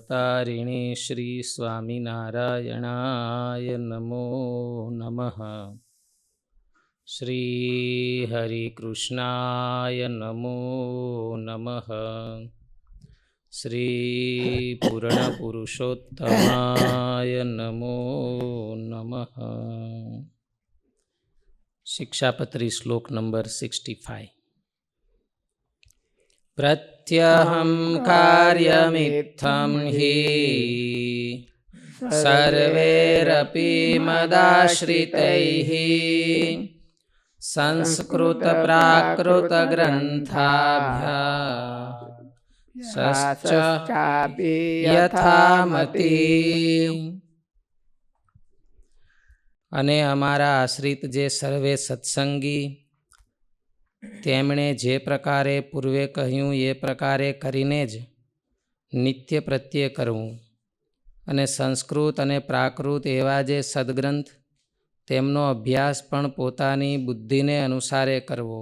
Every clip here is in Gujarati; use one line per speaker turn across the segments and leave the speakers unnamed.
ભવતારિણી શ્રી સ્વામિનારાયણાય નમો નમઃ. શ્રી હરિકૃષ્ણાય નમો નમઃ. શ્રી પૂર્ણ પુરુષોત્તમાય નમો નમઃ. શિક્ષાપત્રી શ્લોક નંબર 65. પ્રત્યહં કાર્યમિત્થં હિ સર્વૈરપી મદાશ્રિતૈઃ સંસ્કૃત પ્રાકૃત ગ્રંથાભ્યાસશ્ચાપી યથામતિ. અને અમારા આશ્રિત જે સર્વે સત્સંગી, તેમણે જે પ્રકારે પૂર્વે કહ્યું એ પ્રકારે કરીને જ નિત્ય પ્રત્યે કરવું, અને સંસ્કૃત અને પ્રાકૃત એવા જે સદગ્રંથ, તેમનો અભ્યાસ પણ પોતાની બુદ્ધિને અનુસારે કરવો.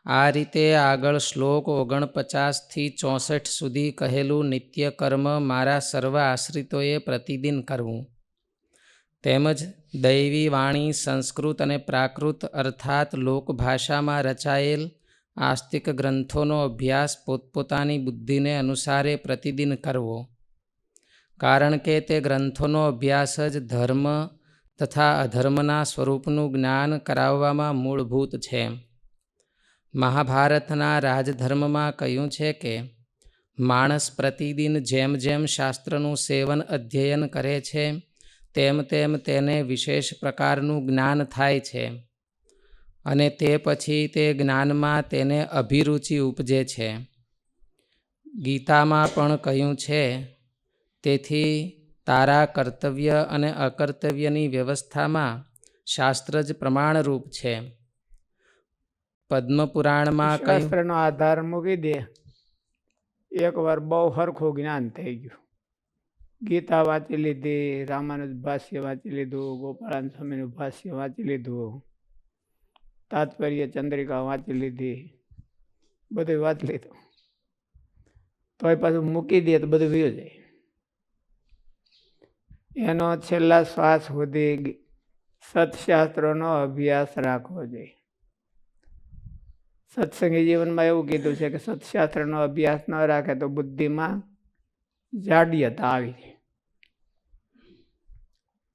આ રીતે આગળ શ્લોક 49થી 64 સુધી કહેલું નિત્ય કર્મ મારા સર્વ આશ્રિતોએ પ્રતિદિન કરવું, તેમજ દૈવી વાણી સંસ્કૃત અને પ્રાકૃત અર્થાત લોકભાષામાં રચાયેલ આસ્તિક ગ્રંથોનો અભ્યાસ પોતપોતાની બુદ્ધિને અનુસારે પ્રતિદિન કરવો. કારણ કે તે ગ્રંથોનો અભ્યાસ જ ધર્મ તથા અધર્મના સ્વરૂપનું જ્ઞાન કરાવવામાં મૂળભૂત છે. મહાભારતના રાજધર્મમાં કહ્યું છે કે માણસ પ્રતિદિન જેમ જેમ શાસ્ત્રનું સેવન અધ્યયન કરે છે તેમ તેમ તેને વિશેષ પ્રકારનું જ્ઞાન થાય છે, અને તે પછી તે જ્ઞાનમાં તેને અભિરુચિ ઉપજે છે. ગીતામાં પણ કહ્યું છે, તેથી તારા કર્તવ્ય અને અકર્તવ્યની વ્યવસ્થામાં શાસ્ત્ર જ પ્રમાણરૂપ છે. પદ્મપુરાણમાં
શાસ્ત્રનો આધાર મૂકી દે, એકવાર બહુ સરખું જ્ઞાન થઈ ગયું. ગીતા વાંચી લીધી, રામાનુજ ભાષ્ય વાંચી લીધું, ગોપાળાન સ્વામીનું ભાષ્ય વાંચી લીધું, તાત્પર્ય ચંદ્રિકા વાંચી લીધી, બધું વાંચી લીધું, તોય પાછું મૂકી દે તો બધું વયું જાય. એનો છેલ્લા શ્વાસ સુધી સત્શાસ્ત્રોનો અભ્યાસ રાખવો જોઈએ. સત્સંગી જીવનમાં એવું કીધું છે કે સત્શાસ્ત્રનો અભ્યાસ ન રાખે તો બુદ્ધિમાં જાડ્યતા આવી જાય.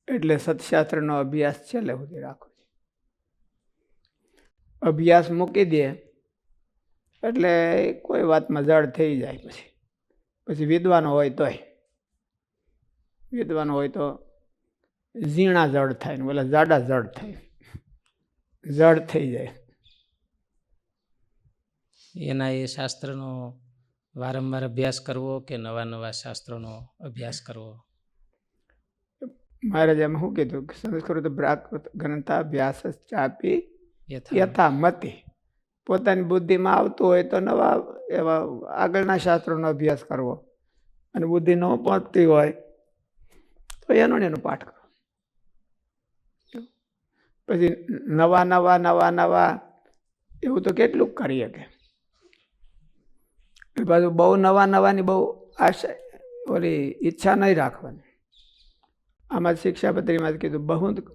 એટલે સત્શાસ્ત્રનો અભ્યાસ છેલ્લે સુધી રાખવો જોઈએ. અભ્યાસ મૂકી દે એટલે કોઈ વાતમાં જડ થઈ જાય. પછી વિદ્વાનો હોય તો ઝીણા જડ થાય ને ઓલા જાડા જડ થાય, જડ થઈ જાય.
એના એ શાસ્ત્રનો વારંવાર અભ્યાસ કરવો કે નવા નવા શાસ્ત્રોનો અભ્યાસ કરવો?
મહારાજે એમ શું કીધું કે સંસ્કૃત પ્રાકૃત ગ્રંથાભ્યાસ ચાપી યથામતિ. પોતાની બુદ્ધિમાં આવતું હોય તો નવા એવા આગળના શાસ્ત્રોનો અભ્યાસ કરવો, અને બુદ્ધિ ન પહોંચતી હોય તો એનો પાઠ કરવો. પછી નવા નવા નવા નવા એવું તો કેટલું કરીએ કે પાછું બહુ નવા નવાની બહુ આશા ઓલી ઈચ્છા નહીં રાખવાની. આમાં શિક્ષાપત્રીમાં જ કીધું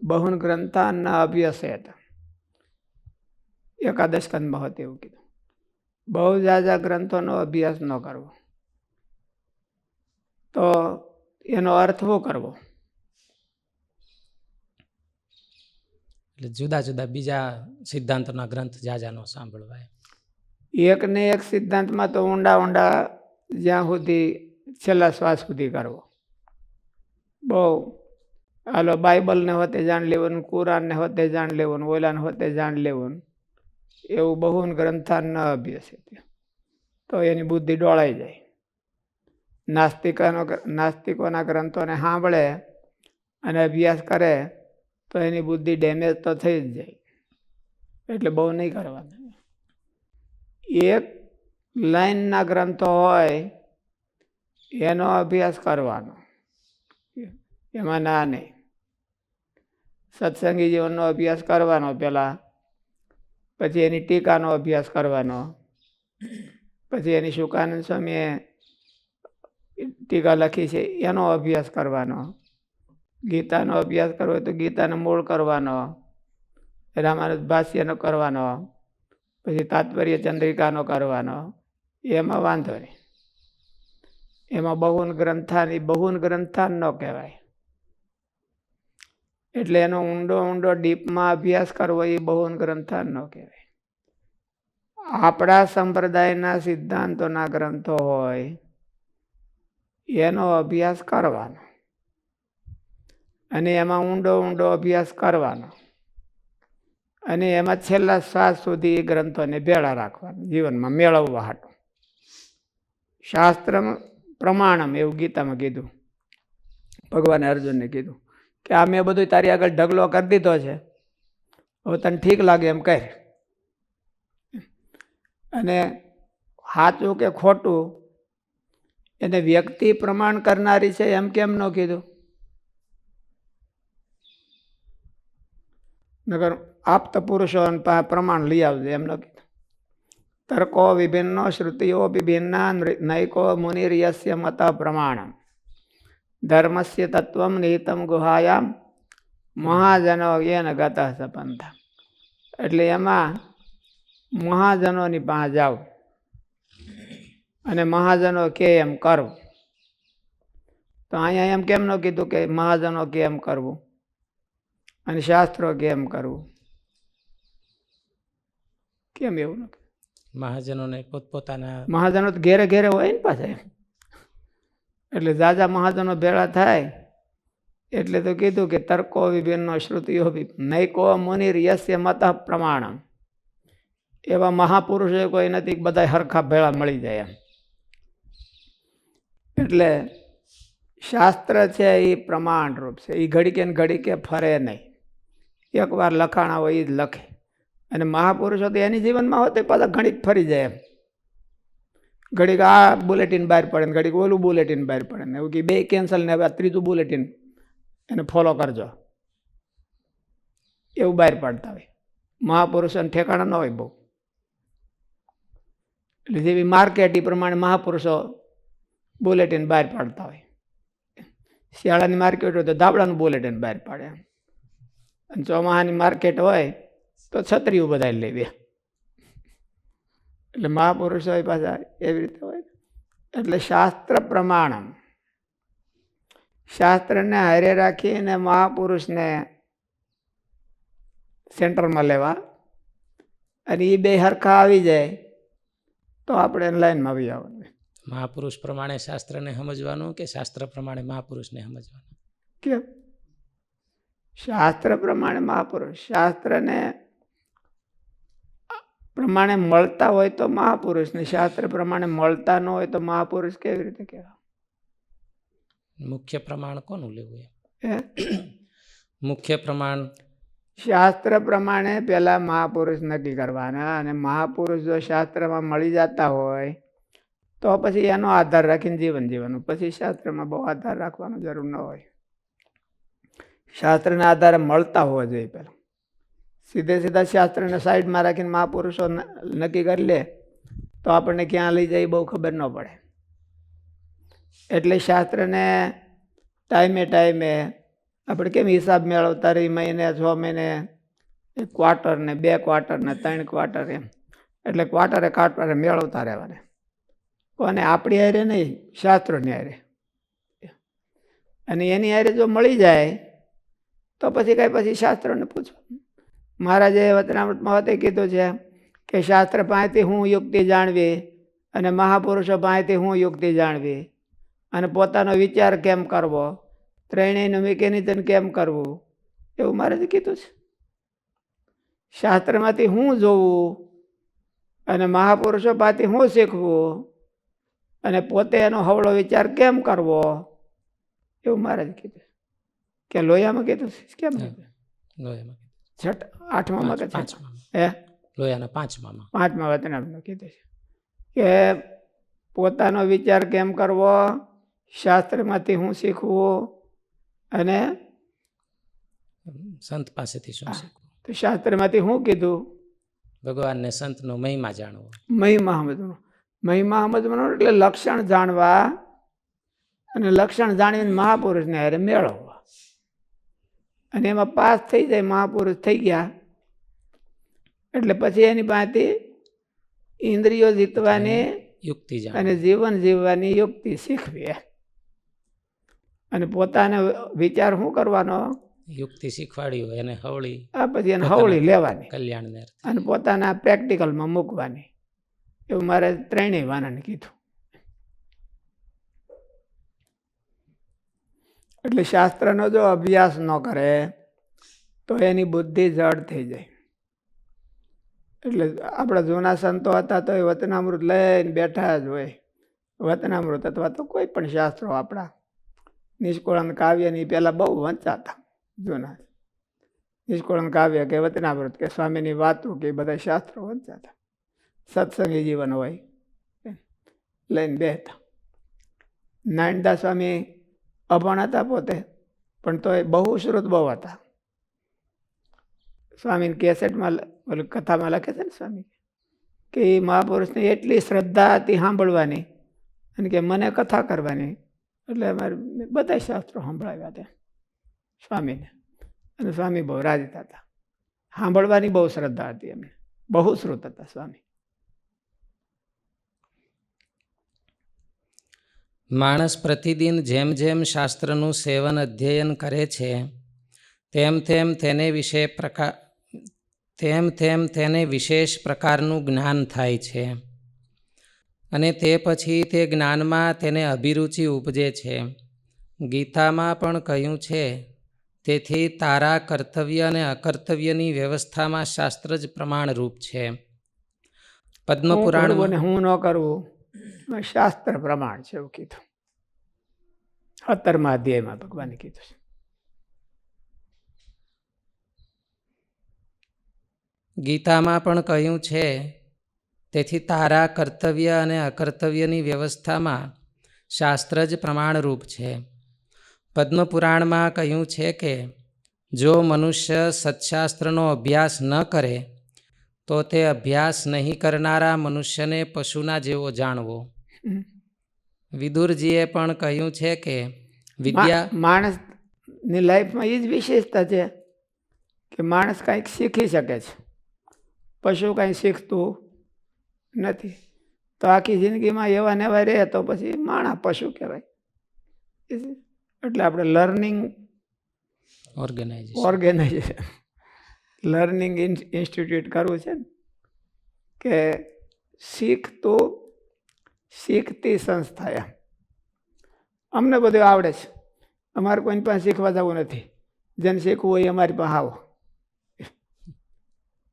બહુન ગ્રંથાના અભ્યાસેત. એકાદશ સ્કંદમાં હોત એવું કીધું. બહુ ઝાઝા ગ્રંથોનો અભ્યાસ ન કરવો, તો એનો અર્થ શું કરવો?
એટલે જુદા જુદા બીજા સિદ્ધાંતોના ગ્રંથ ઝાઝા ન સાંભળવા.
એક ને એક સિદ્ધાંતમાં તો ઊંડા ઊંડા જ્યાં સુધી છેલ્લા શ્વાસ સુધી કરવો. બહુ હાલો બાઇબલને હોતે જાણ લેવાનું, કુરાનને હોતે જાણ લેવાનું, ઓલાને હોતે જાણ લેવાનું, એવું બહુ ગ્રંથાન ન અભ્યાસ તો એની બુદ્ધિ ડોળાઈ જાય. નાસ્તિકોના ગ્રંથોને સાંભળે અને અભ્યાસ કરે તો એની બુદ્ધિ ડેમેજ તો થઈ જ જાય. એટલે બહુ નહીં કરવાનું. એક લાઈનના ગ્રંથો હોય એનો અભ્યાસ કરવાનો, એમાં ના નહીં. સત્સંગી જીવનનો અભ્યાસ કરવાનો પહેલાં, પછી એની ટીકાનો અભ્યાસ કરવાનો, પછી એની શુકાનંદ સ્વામીએ ટીકા લખી છે એનો અભ્યાસ કરવાનો, ગીતાનો અભ્યાસ કરવો હોય તો ગીતાનો મૂળ કરવાનો, રામાનુજ ભાષ્યનો કરવાનો, પછી તાત્પર્ય ચંદ્રિકાનો કરવાનો, એમાં વાંધો નહીં. એમાં બહુન ગ્રંથાન ન કહેવાય. એટલે એનો ઊંડો ડીપમાં અભ્યાસ કરવો એ બહુન ગ્રંથાન ન કહેવાય. આપણા સંપ્રદાયના સિદ્ધાંતોના ગ્રંથો હોય એનો અભ્યાસ કરવાનો અને એમાં ઊંડો અભ્યાસ કરવાનો અને એમાં છેલ્લા શ્વાસ સુધી એ ગ્રંથોને ભેળા રાખવાના, જીવનમાં મેળવવા હાટું. શાસ્ત્ર પ્રમાણમ એવું ગીતામાં કીધું. ભગવાને અર્જુનને કીધું કે આ મેં બધું તારી આગળ ઢગલો કરી દીધો છે, હવે તને ઠીક લાગે એમ કર. અને સાચું કે ખોટું એને વ્યક્તિ પ્રમાણ કરનારી છે એમ કેમ ન કીધું? નગર આપ્ત પુરુષો પ્રમાણ લઈ આવજે એમ ન કીધું. તર્કો વિભિન્નો શ્રુતિઓ વિભિન્ના નૈકો મુનિર્યસ્ય મત પ્રમાણમ ધર્મસ્ય તત્વમ નિહિતમ ગુહાયામ મહાજનો યેન ગત સપંથા. એટલે એમાં મહાજનોની પાસે જાઓ અને મહાજનો કે એમ કરવું. તો અહીંયા એમ કેમ ન કીધું કે મહાજનો કે એમ કરવું અને શાસ્ત્રો કેમ કરવું? કેમ એવું ન?
મહાજનોને પોતપોતાના
મહાજનો તો ઘેરે ઘેરે હોય ને પાસે, એટલે જાજા મહાજનો ભેળા થાય એટલે તો કીધું કે તર્કો વિભિન્નો શ્રુતિઓ નૈકો મુનિર યસ્ય મત પ્રમાણમ. એવા મહાપુરુષો કોઈ નથી, બધા હરખા ભેળા મળી જાય એમ. એટલે શાસ્ત્ર છે એ પ્રમાણરૂપ છે, એ ઘડીકે ફરે નહીં. એકવાર લખાણા હોય એ જ લખે. અને મહાપુરુષો તો એની જીવનમાં હોય તો પાછા ઘડીક ફરી જાય એમ. ઘડીક આ બુલેટિન બહાર પડે ને ઘડીક ઓલું બુલેટિન બહાર પડે ને એવું કે બે કેન્સલ ને હવે ત્રીજું બુલેટિન એને ફોલો કરજો, એવું બહાર પાડતા હોય. મહાપુરુષોને ઠેકાણા ન હોય બહુ. એટલે જેવી માર્કેટ એ પ્રમાણે મહાપુરુષો બુલેટિન બહાર પાડતા હોય. શિયાળાની માર્કેટ હોય તો ધાબળાનું બુલેટિન બહાર પાડે, અને ચોમાહાની માર્કેટ હોય તો છત્રીઓ બધા લેવી. એટલે મહાપુરુષો પાછા એવી રીતે હોય. એટલે શાસ્ત્ર પ્રમાણમ, શાસ્ત્રને હારે રાખીને મહાપુરુષને સેન્ટરમાં લેવા, અને એ બે હરખા આવી જાય તો આપણે લાઈનમાં આવી આવવાનું.
મહાપુરુષ પ્રમાણે શાસ્ત્રને સમજવાનું કે શાસ્ત્ર પ્રમાણે મહાપુરુષને સમજવાનું?
કેમ? શાસ્ત્ર પ્રમાણે મહાપુરુષ, શાસ્ત્રને પ્રમાણે મળતા હોય તો મહાપુરુષ, ને શાસ્ત્ર પ્રમાણે મળતા ન હોય તો મહાપુરુષ કેવી રીતે કહેવાય?
મુખ્ય પ્રમાણ કોનું લેવું?
હે?
મુખ્ય પ્રમાણ
શાસ્ત્ર પ્રમાણે પેલા મહાપુરુષ નક્કી કરવાના, અને મહાપુરુષ જો શાસ્ત્રમાં મળી જતા હોય તો પછી એનો આધાર રાખીને જીવન જીવવાનું. પછી શાસ્ત્રમાં બહુ આધાર રાખવાનો જરૂર ન હોય. શાસ્ત્રના આધારે મળતા હોવા જોઈએ. પેલા સીધા શાસ્ત્રને સાઈડમાં રાખીને મહાપુરુષો નક્કી કરી લે તો આપણને ક્યાં લઈ જાય બહુ ખબર ન પડે. એટલે શાસ્ત્રને ટાઈમે આપણે કેમ હિસાબ મેળવતા રહી, મહિને 6 મહિને 1 ક્વાર્ટર ને 2 ક્વાર્ટર ને 3 ક્વાર્ટર એમ. એટલે ક્વાર્ટરે મેળવતા રહેવાને. કોને? આપણી હારે નહીં, શાસ્ત્રોની હારે. અને એની હારે જો મળી જાય તો પછી પછી શાસ્ત્રોને પૂછવાનું. મહારાજે વચનામૃતમાં હોતે કીધું છે કે શાસ્ત્ર પાસેથી હું યુક્તિ જાણવી અને મહાપુરુષો પાસેથી હું યુક્તિ જાણવી અને પોતાનો વિચાર કેમ કરવો, ત્રણેયનું મિકેનિઝમ કેમ કરવું, એવું મહારાજે કીધું છે. શાસ્ત્રમાંથી હું જોવું અને મહાપુરુષો પાસેથી હું શીખવું અને પોતે એનો હવળો વિચાર કેમ કરવો, એવું મહારાજે કીધું. કે લોહિયામાં કીધું છે? કેમ
લોહિયામાં?
8મામાં કે 5માં? હે,
લોહિયાના 5માં.
5મા વચનામૃતમાં કીધું છે કે પોતાનો વિચાર કેમ કરવો, શાસ્ત્રમાંથી હું શીખવું અને
સંત પાસેથી શું શીખવું.
તો શાસ્ત્રમાંથી હું કીધું?
ભગવાનને સંતનો મહિમા જાણવો.
મહિમા સમજવાનો એટલે લક્ષણ જાણવા અને લક્ષણ જાણીને મહાપુરુષને હારે મેળવવા, અને એમાં પાસ થઈ જાય, મહાપુરુષ થઈ ગયા એટલે પછી એની પાસેથી ઇન્દ્રિયો જીતવાની
યુક્તિ
અને જીવન જીવવાની યુક્તિ શીખવી, અને પોતાને વિચાર શું કરવાનો,
યુક્તિ શીખવાડી હોય એને હવળી,
આ પછી એને હવળી લેવાની
કલ્યાણને
અને પોતાના પ્રેક્ટિકલમાં મૂકવાની. એવું મારે ત્રણેય વાનાને કીધું. એટલે શાસ્ત્રનો જો અભ્યાસ ન કરે તો એની બુદ્ધિ જડ થઈ જાય. એટલે આપણા જૂના સંતો હતા તો એ વચનામૃત લઈને બેઠા જ હોય. વચનામૃત અથવા તો કોઈ પણ શાસ્ત્રો આપણા નિષ્કુળાન કાવ્યની પહેલાં બહુ વંચાતા જૂના. નિષ્કુળાન કાવ્ય કે વચનામૃત કે સ્વામીની વાતો કે બધા શાસ્ત્રો વંચાતા. સત્સંગી જીવન હોય લઈને બેઠા. નારાયણદાસ સ્વામી અભણ હતા પોતે, પણ તો એ બહુ શ્રુત બહુ હતા. સ્વામીની કેસેટમાં કથામાં લખે છે ને સ્વામી કે એ મહાપુરુષને એટલી શ્રદ્ધા હતી સાંભળવાની અને કે મને કથા કરવાની, એટલે અમારે બધા શાસ્ત્રો સાંભળાવ્યા હતા સ્વામીને. અને સ્વામી બહુ રાજી હતા. સાંભળવાની બહુ શ્રદ્ધા હતી એમને, બહુ શ્રુત હતા સ્વામી.
માણસ પ્રતિદિન જેમ જેમ શાસ્ત્રનું સેવન અધ્યયન કરે છે તેમ તેમ તેને વિશેષ પ્રકારનું જ્ઞાન થાય છે, અને તે પછી તે જ્ઞાનમાં તેને અભિરુચિ ઉપજે છે. ગીતામાં પણ કહ્યું છે, તેથી તારા કર્તવ્ય અને અકર્તવ્યની વ્યવસ્થામાં શાસ્ત્ર જ પ્રમાણરૂપ છે. પદ્મપુરાણમાં
હું ન કરવું શાસ્ત્ર પ્રમાણ છે એવું કીધું. 17મા અધ્યાયમાં ભગવાને કીધું છે.
ગીતામાં પણ કહ્યું છે, તેથી તારા કર્તવ્ય અને અકર્તવ્યની વ્યવસ્થામાં શાસ્ત્ર જ પ્રમાણરૂપ છે. પદ્મપુરાણમાં કહ્યું છે કે જો મનુષ્ય સત્શાસ્ત્રનો અભ્યાસ ન કરે તો તે અભ્યાસ નહીં કરનારા મનુષ્યને પશુના જેવો જાણવો. વિદુરજીએ પણ કહ્યું છે કે
માણસની લાઈફમાં એ જ વિશેષતા છે કે માણસ કંઈક શીખી શકે છે, પશુ કંઈ શીખતું નથી. તો આખી જિંદગીમાં એવા ને એવા રહે તો પછી માણસ પશુ કહેવાય. એટલે આપણે લર્નિંગ ઓર્ગેનાઇઝેશન લર્નિંગ ઇન્સ્ટિટ્યૂટ કરવું છે ને, કે શીખતી સંસ્થા. એમ અમને બધું આવડે છે, અમારે કોઈની પાસે શીખવા જવું નથી. જેને શીખવું હોય અમારી પાસે આવો.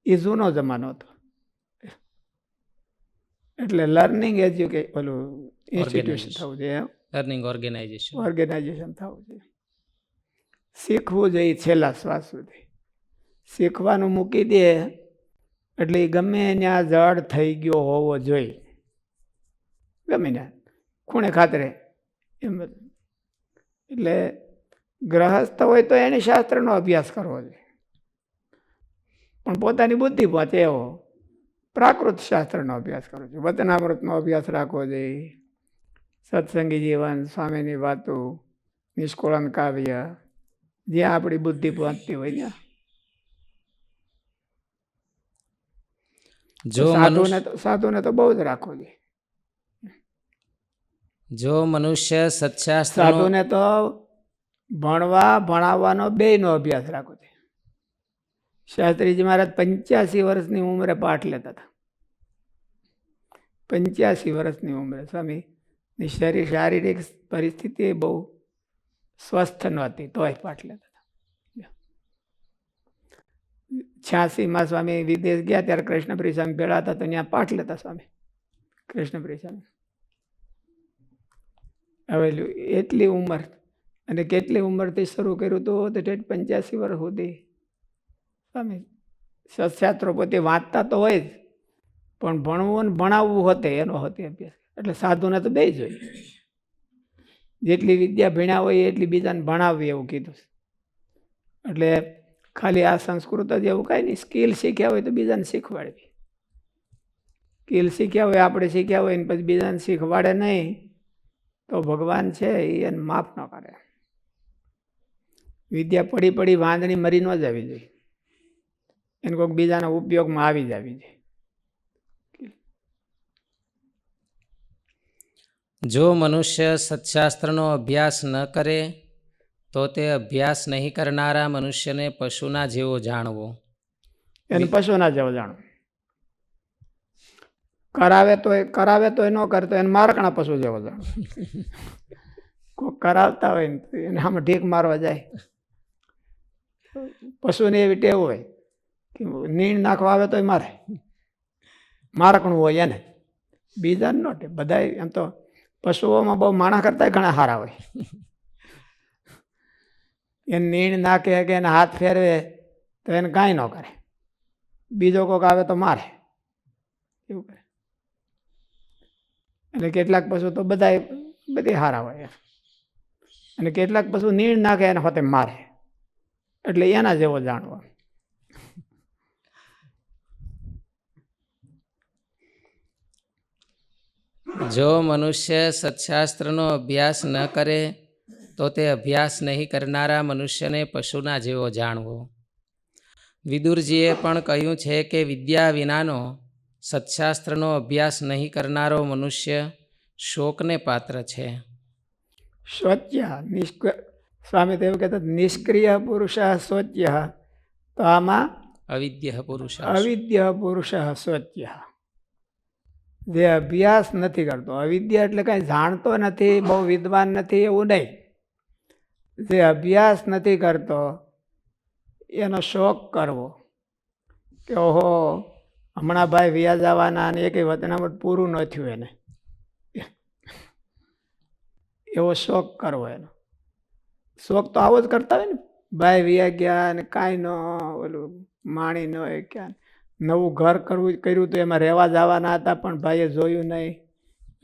એ જૂનો જમાનો હતો. એટલે લર્નિંગ ઓલું ઇન્સ્ટિટ્યુશન થવું જોઈએ,
લર્નિંગ
ઓર્ગેનાઇઝેશન થવું જોઈએ. શીખવું જોઈએ છેલ્લા શ્વાસ સુધી. શીખવાનું મૂકી દે એટલે એ ગમે ત્યાં જડ થઈ ગયો હોવો જોઈએ, ગમે ત્યાં ખૂણે ખાતરે એમ. એટલે ગ્રહસ્થ હોય તો એને શાસ્ત્રનો અભ્યાસ કરવો જોઈએ, પણ પોતાની બુદ્ધિ પહોંચે એવો પ્રાકૃત શાસ્ત્રનો અભ્યાસ કરવો જોઈએ. વચનામૃતનો અભ્યાસ રાખવો જોઈએ, સત્સંગી જીવન, સ્વામીની વાતો, નિષ્કુળાન કાવ્ય, જ્યાં આપણી બુદ્ધિ પહોંચતી હોય ત્યાં. સાધુને તો બહુ જ રાખવો જોઈએ.
જો મનુષ્ય સત્શાસ્ત્ર,
સાધુને તો ભણાવવાનો બેયનો અભ્યાસ રાખવો જોઈએ. શાસ્ત્રીજી મહારાજ 85 વર્ષની ઉંમરે પાઠ લેતા હતા. 85 વર્ષની ઉંમરે. સ્વામીની શારીરિક પરિસ્થિતિ બહુ સ્વસ્થ નહોતી તોય પાઠ લેતા હતા. 86માં સ્વામી વિદેશ ગયા ત્યારે કૃષ્ણપ્રિય સ્વામી ભેળા હતા તો ત્યાં પાઠ લેતા સ્વામી કૃષ્ણપ્રિય સ્વામી. હવે એટલી ઉંમર, અને કેટલી ઉંમરથી શરૂ કર્યું હતું તો 85 વર્ષ સુધી સ્વામી સત્શાસ્ત્રો પોતે વાંચતા તો હોય જ, પણ ભણવું ને ભણાવવું હોતે એનો હોતે અભ્યાસ. એટલે સાધુને તો બે જ હોય, જેટલી વિદ્યા ભણ્યા હોય એટલી બીજાને ભણાવવી એવું કીધું. એટલે ખાલી આ સંસ્કૃત જ એવું કાંઈ નહીં, સ્કિલ શીખ્યા હોય તો બીજાને શીખવાડવી. સ્કિલ શીખ્યા હોય, આપણે શીખ્યા હોય ને પછી બીજાને શીખવાડે નહીં તો ભગવાન છે એ એને માફ ન કરે. વિદ્યા પડી પડી વાંદણી મરી ન જવી જોઈએ, એને કોઈક બીજાના ઉપયોગમાં આવી જવી જોઈએ.
જો મનુષ્ય સત્શાસ્ત્રનો અભ્યાસ ન કરે તો તે અભ્યાસ નહીં કરનારા મનુષ્યને પશુના જેવો જાણવો.
એને પશુના જેવો જાણવો. કરાવે તો ન કરતો એને મારકણા પશુ જેવો જાણવો. કોઈ કરાવતા હોય ને તો એને આમાં ઢીક મારવા જાય. પશુને એવી ટેવ હોય કે નીણ નાખવા આવે તો મારે, મારકણું હોય એને, બીજાને ન ટેવ. બધા એમ તો પશુઓમાં બહુ માણસ કરતા ઘણા સારા હોય. એને નીણ નાખે કે એને હાથ ફેરવે તો એને કાંઈ ન કરે, બીજો કોઈક આવે તો મારે, એવું કરે. એટલે કેટલાક પશુ તો બધી સારા હોય, અને કેટલાક પશુ નીણ નાખે એને હોતે મારે, એટલે એના જેવો જાણવો.
જો મનુષ્ય સત્શાસ્ત્રનો અભ્યાસ ન કરે તો તે અભ્યાસ નહીં કરનારા મનુષ્યને પશુના જેવો જાણવો. વિદુરજીએ પણ કહ્યું છે કે વિદ્યા વિનાનો સત્શાસ્ત્રનો અભ્યાસ નહીં કરનારો મનુષ્ય શોકને પાત્ર છે.
શોચ્ય સ્વામી તો એવું કહેતા નિષ્ક્રિય પુરુષ શોચ્ય, તો આમાં
અવિદ્ય પુરુષ
અવિદ્ય પુરુષ શોચ્ય. જે અભ્યાસ નથી કરતો, અવિદ્યા એટલે કાંઈ જાણતો નથી, બહુ વિદ્વાન નથી એવું નહીં. જે અભ્યાસ નથી કરતો એનો શોક કરવો કે ઓહો હમણાં ભાઈ વ્યાજ આવવાના અને એક વતનામત પૂરું ન થયું એને, એવો શોક કરવો. એનો શોક તો આવો જ કરતા હોય ને, ભાઈ વ્યા ગયા અને કાંઈ ન ઓલું માણી ન હોય, ક્યાં નવું ઘર કર્યું તો એમાં રહેવા જવાના હતા પણ ભાઈએ જોયું નહીં,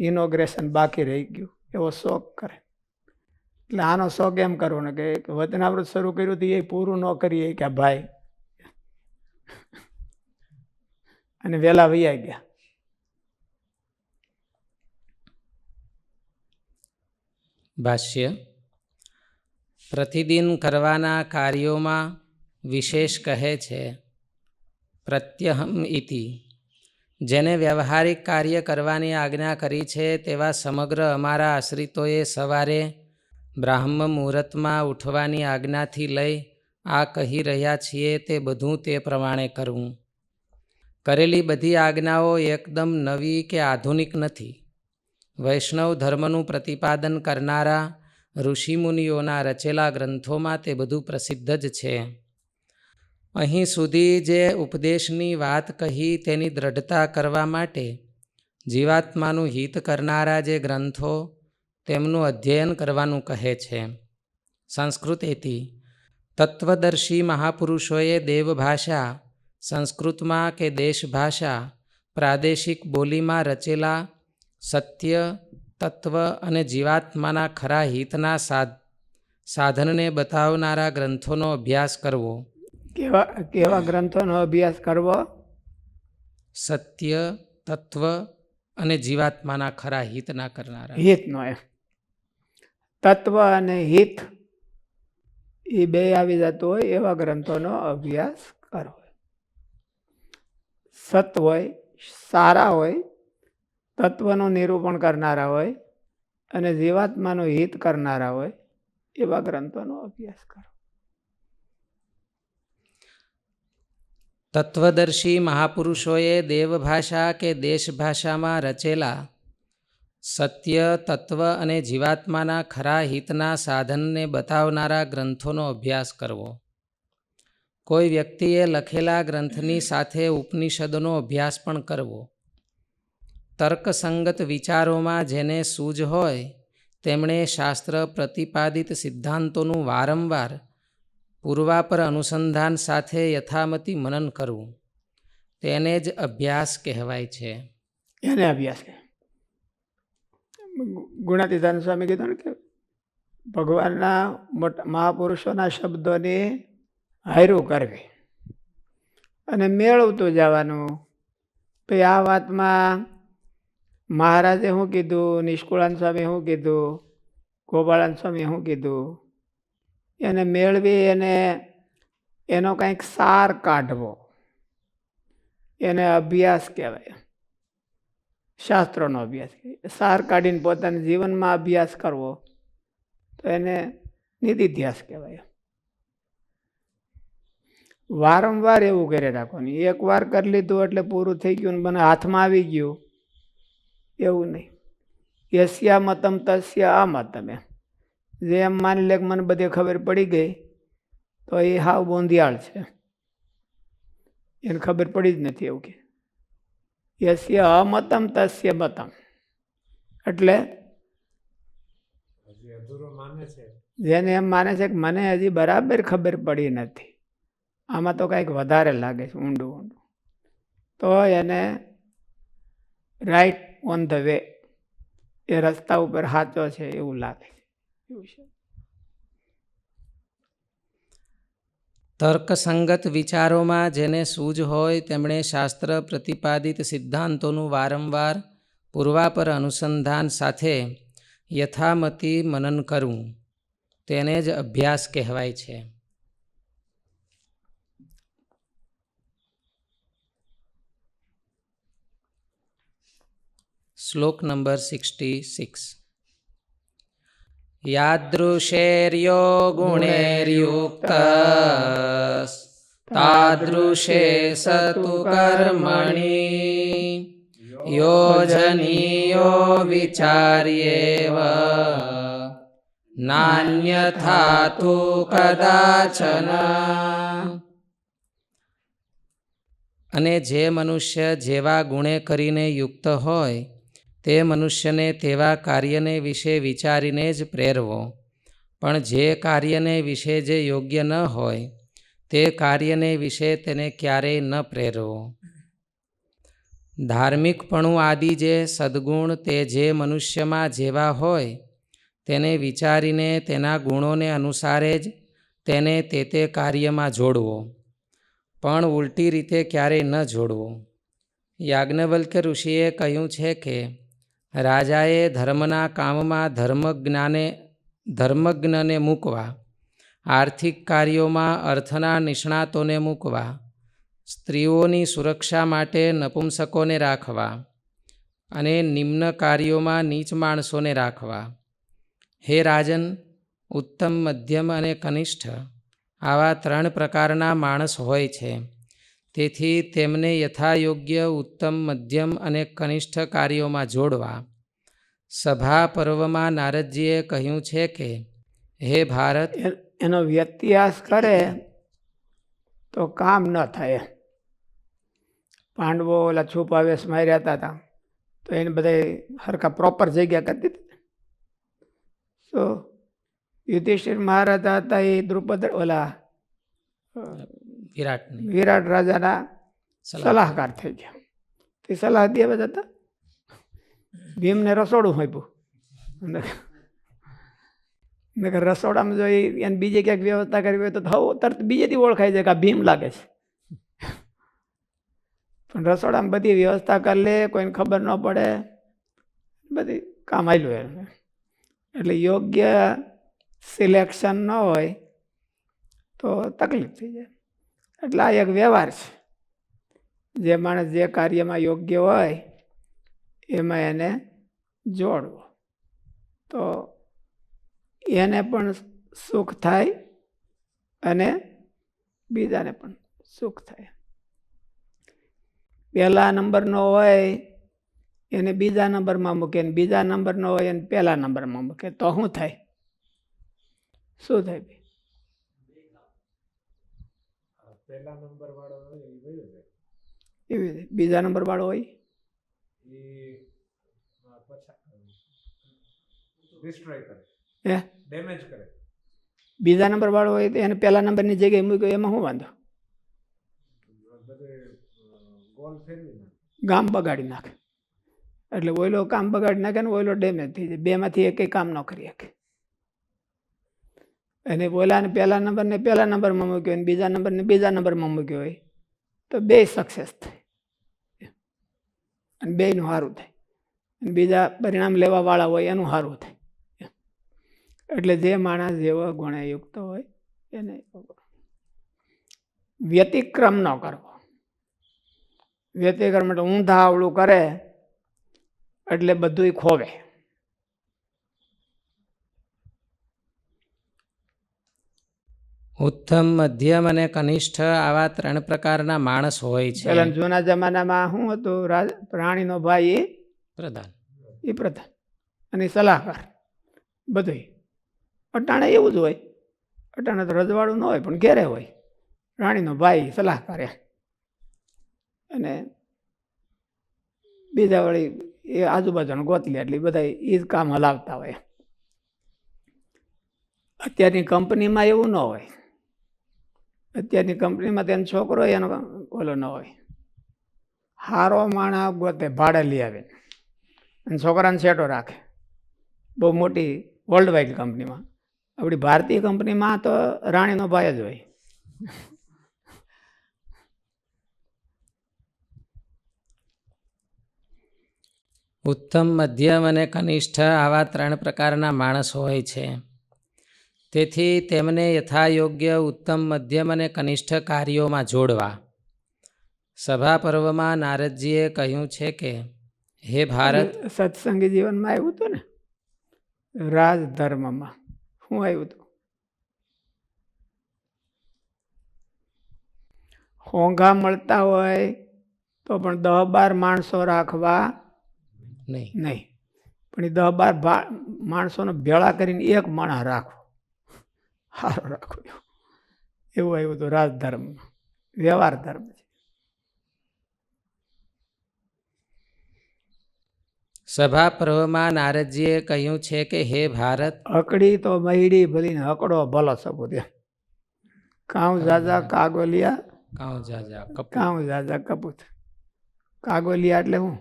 ઇનોગ્રેશન બાકી રહી ગયું, એવો શોક કરે. એટલે આનો શોક એમ કરવો ને કે વચનામૃત શરૂ કર્યું હતું એ પૂરું ન કરીએ કે ભાઈ, અને વહેલા વૈયા ગયા.
ભાષ્ય. પ્રતિદિન કરવાના કાર્યોમાં વિશેષ કહે છે પ્રત્યહમ ઇતિ. જેને વ્યવહારિક કાર્ય કરવાની આજ્ઞા કરી છે તેવા સમગ્ર અમારા આશ્રિતોએ સવારે બ્રાહ્મ મુહૂર્તમાં ઉઠવાની આજ્ઞાથી લઈ આ કહી રહ્યા છીએ તે બધું તે પ્રમાણે કરવું. કરેલી બધી આજ્ઞાઓ એકદમ નવી કે આધુનિક નથી. વૈષ્ણવ ધર્મનું પ્રતિપાદન કરનારા ઋષિમુનિઓના રચેલા ગ્રંથોમાં તે બધું પ્રસિદ્ધ જ છે. અહીં સુધી જે ઉપદેશની વાત કહી તેની દ્રઢતા કરવા માટે જીવાત્માનું હિત કરનારા જે ગ્રંથો તેમનું અધ્યયન કરવાનું કહે છે. સંસ્કૃતેથી તત્વદર્શી મહાપુરુષોએ દેવભાષા, સંસ્કૃતમાં કે દેશભાષા, પ્રાદેશિક બોલીમાં રચેલા સત્ય, તત્વ અને જીવાત્માના ખરા હિતના સાધનને બતાવનારા ગ્રંથોનો અભ્યાસ કરવો.
કેવા ગ્રંથોનો અભ્યાસ કરવો?
સત્ય, તત્વ અને જીવાત્માના ખરા હિતના કરનારા.
હિતનો એમ તત્વ અને હિત એ બે આવી જતું હોય એવા ગ્રંથોનો અભ્યાસ કરવો. સત હોય, સારા હોય, તત્વનું નિરૂપણ કરનારા હોય અને જીવાત્માનું હિત કરનારા હોય એવા ગ્રંથોનો અભ્યાસ કરો.
તત્વદર્શી મહાપુરુષોએ દેવભાષા કે દેશભાષામાં રચેલા સત્ય, તત્વ અને જીવાત્માના ખરા હિતના સાધનને બતાવનારા ગ્રંથોનો અભ્યાસ કરવો. કોઈ વ્યક્તિએ લખેલા ગ્રંથની સાથે ઉપનિષદોનો અભ્યાસ પણ કરવો. તર્કસંગત વિચારોમાં જેને સૂઝ હોય તેમણે શાસ્ત્ર પ્રતિપાદિત સિદ્ધાંતોનું વારંવાર પૂર્વાપર અનુસંધાન સાથે યથામતી મનન કરવું. તેને જ અભ્યાસ કહેવાય છે.
એને અભ્યાસ કહે. ગુણાતીતાન સ્વામી કીધું ને કે ભગવાનના મહાપુરુષોના શબ્દોની હાયરું કરવી અને મેળવતું જવાનું. પછી આ વાતમાં મહારાજે શું કીધું, નિષ્કુળાન સ્વામી શું કીધું, ગોપાળાન સ્વામી શું કીધું, એને મેળવી અને એનો કંઈક સાર કાઢવો, એને અભ્યાસ કહેવાય. શાસ્ત્રોનો અભ્યાસ કહેવાય. સાર કાઢીને પોતાના જીવનમાં અભ્યાસ કરવો તો એને નિધિધ્યાસ કહેવાય. વારંવાર એવું કરી રાખવાનું. એકવાર કરી લીધું એટલે પૂરું થઈ ગયું ને મને હાથમાં આવી ગયું એવું નહીં. યસ્યા મતમ તસ્ય અમતમ. જે એમ માની લે કે મને બધી ખબર પડી ગઈ તો એ હાવ બોંધિયાળ છે, એને ખબર પડી જ નથી એવું કે. યસ્ય અમતમ તસ્ય મતમ એટલે જેને એમ માને છે કે મને હજી બરાબર ખબર પડી નથી, આમાં તો કંઈક વધારે લાગે છે ઊંડું ઊંડું, તો એને રાઈટ ઓન ધ વે, એ રસ્તા ઉપર સાચો છે એવું લાગે છે. એવું છે.
તર્કસંગત વિચારોમાં જેને સૂઝ હોય તેમણે શાસ્ત્ર પ્રતિપાદિત સિદ્ધાંતોનું વારંવાર પૂર્વાપર અનુસંધાન સાથે યથામતિ મનન કરવું, તેને જ અભ્યાસ કહેવાય છે. શ્લોક નંબર 66. યાદૃશેર્યો ગુણેર્યુક્ત તાદૃશે સતુ કર્મણિ યોજનીયો વિચાર્યેવ નાન્યથા તુ કદાચન. અને જે મનુષ્ય જેવા ગુણે કરીને યુક્ત હોય તે મનુષ્યને તેવા કાર્યને વિશે વિચારીને જ પ્રેરવો, પણ જે કાર્યને વિશે જે યોગ્ય ન હોય તે કાર્યને વિશે તેને ક્યારેય ન પ્રેરવો. ધાર્મિકપણું આદિ જે સદ્ગુણ તે જે મનુષ્યમાં જેવા હોય તેને વિચારીને તેના ગુણોને અનુસારે જ તેને તે કાર્યમાં જોડવો, પણ ઉલટી રીતે ક્યારેય ન જોડવો. યાજ્ઞવલ્ક્ય ઋષિએ કહ્યું છે કે રાજાએ ધર્મના કામમાં ધર્મજ્ઞને મૂકવા, આર્થિક કાર્યોમાં અર્થના નિષ્ણાતોને મૂકવા, સ્ત્રીઓની સુરક્ષા માટે નપુંસકોને રાખવા અને નિમ્ન કાર્યોમાં નીચ માણસોને રાખવા. હે રાજન, ઉત્તમ, મધ્યમ અને કનિષ્ઠ આવા 3 પ્રકારના માણસ હોય છે. તેથી તેમને યથાયોગ્ય ઉત્તમ, મધ્યમ અને કનિષ્ઠ કાર્યોમાં જોડવા. સભા પર્વમાં નારદજીએ કહ્યું છે કે હે ભારત,
એનો વ્યત્યાસ કરે તો કામ ન થાય. પાંડવો ઓલા છુપાવેશ માર્યા હતા તો એને બધા હરખા પ્રોપર જગ્યા કરી દીધી. તો યુધિષ્ઠિર મહારાજ હતા એ દ્રુપદ ઓલા વિરાટ રાજાના સલાહકાર થઈ ગયા. તે સલાહ દેવા જતા ભીમને રસોડું આપ્યું. રસોડામાં જો એને બીજે ક્યાંક વ્યવસ્થા કરવી હોય તો તરત બીજેથી ઓળખાય છે કે આ ભીમ લાગે છે. પણ રસોડામાં બધી વ્યવસ્થા કરી લે, કોઈને ખબર ન પડે, બધી કામ આવેલું એમ. એટલે યોગ્ય સિલેક્શન ન હોય તો તકલીફ થઈ જાય. એટલે આ એક વ્યવહાર છે. જે માણસ જે કાર્યમાં યોગ્ય હોય એમાં એને જોડવો તો એને પણ સુખ થાય અને બીજાને પણ સુખ થાય. પહેલા નંબરનો હોય એને બીજા નંબરમાં મૂકે, બીજા નંબરનો હોય એને પહેલા નંબરમાં મૂકે તો શું થાય? શું થાય?
પહેલા નંબર વાળો હોય
એવી બીજા નંબર વાળો હોય
ડેમેજ કરે.
બીજા નંબર વાળો હોય તો એને પહેલા નંબરની જગ્યાએ મૂક્યો એમાં શું વાંધો? ગામ બગાડી નાખે. એટલે ઓઈલો કામ બગાડી નાખે ને ઓઈલો ડેમેજ થઈ જાય. બેમાંથી એક કામ ન કરી શકે. અને ઓલાને પહેલા નંબરને પહેલા નંબરમાં મૂક્યો અને બીજા નંબરને બીજા નંબરમાં મૂક્યો હોય તો બે સક્સેસ થાય અને બેયનું સારું થાય. અને બીજા પરિણામ લેવાવાળા હોય એનું સારું થાય. એટલે જે માણસ જેવો ગુણયુક્ત હોય એને વ્યતિક્રમ ન કરવો. વ્યતિક્રમ એટલે ઊંધા આવડું કરે એટલે બધુંય ખોવે.
ઉત્તમ, મધ્યમ અને કનિષ્ઠ આવા 3 પ્રકારના માણસ હોય છે.
પેલા જૂના જમાનામાં શું હતું, પ્રાણીનો ભાઈ
પ્રધાન.
એ પ્રધાન અને સલાહકાર બધું. અટાણે એવું જ હોય. અટાણે તો રજવાડું ન હોય પણ ઘેરે હોય. રાણીનો ભાઈ સલાહકાર અને બીજા વળી એ આજુબાજુનો ગોતલી એટલે બધા એ જ કામ હલાવતા હોય. અત્યારની કંપનીમાં એવું ન હોય. અત્યારની કંપનીમાં તેનો છોકરો એનો ઓલો ન હોય. હારો માણસ ગોતે ભાડે લઈ આવે અને છોકરાને સેટો રાખે. બહુ મોટી વર્લ્ડ વાઇડ કંપનીમાં. આપણી ભારતીય કંપનીમાં તો રાણીનો ભાઈ જ હોય.
ઉત્તમ, મધ્યમ અને કનિષ્ઠ આવા 3 પ્રકારના માણસ હોય છે. તેથી તેમને યથાયોગ્ય ઉત્તમ, મધ્યમ અને કનિષ્ઠ કાર્યોમાં જોડવા. સભા પર્વમાં નારદજીએ કહ્યું છે કે હે ભારત,
સત્સંગી જીવનમાં આવ્યું હતું ને, રાજધર્મમાં શું આવ્યું હતું? હોંઘા મળતા હોય તો પણ 10-12 માણસો રાખવા નહીં. પણ એ 10-12 માણસોને ભેળા કરીને એક માણસ રાખવો, સારો રાખવો, એવું આવ્યું હતું રાજધર્મમાં. વ્યવહાર ધર્મ છે.
સભા પર્વમાં નારદજીએ કહ્યું છે કે હે ભારત,
અકડી તો મહીડી ભલીને હકડો ભલો સપૂત. કાઉ ઝાઝા કાગોલિયા, કાઉ ઝાઝા કપૂત. કાગોલિયા એટલે શું?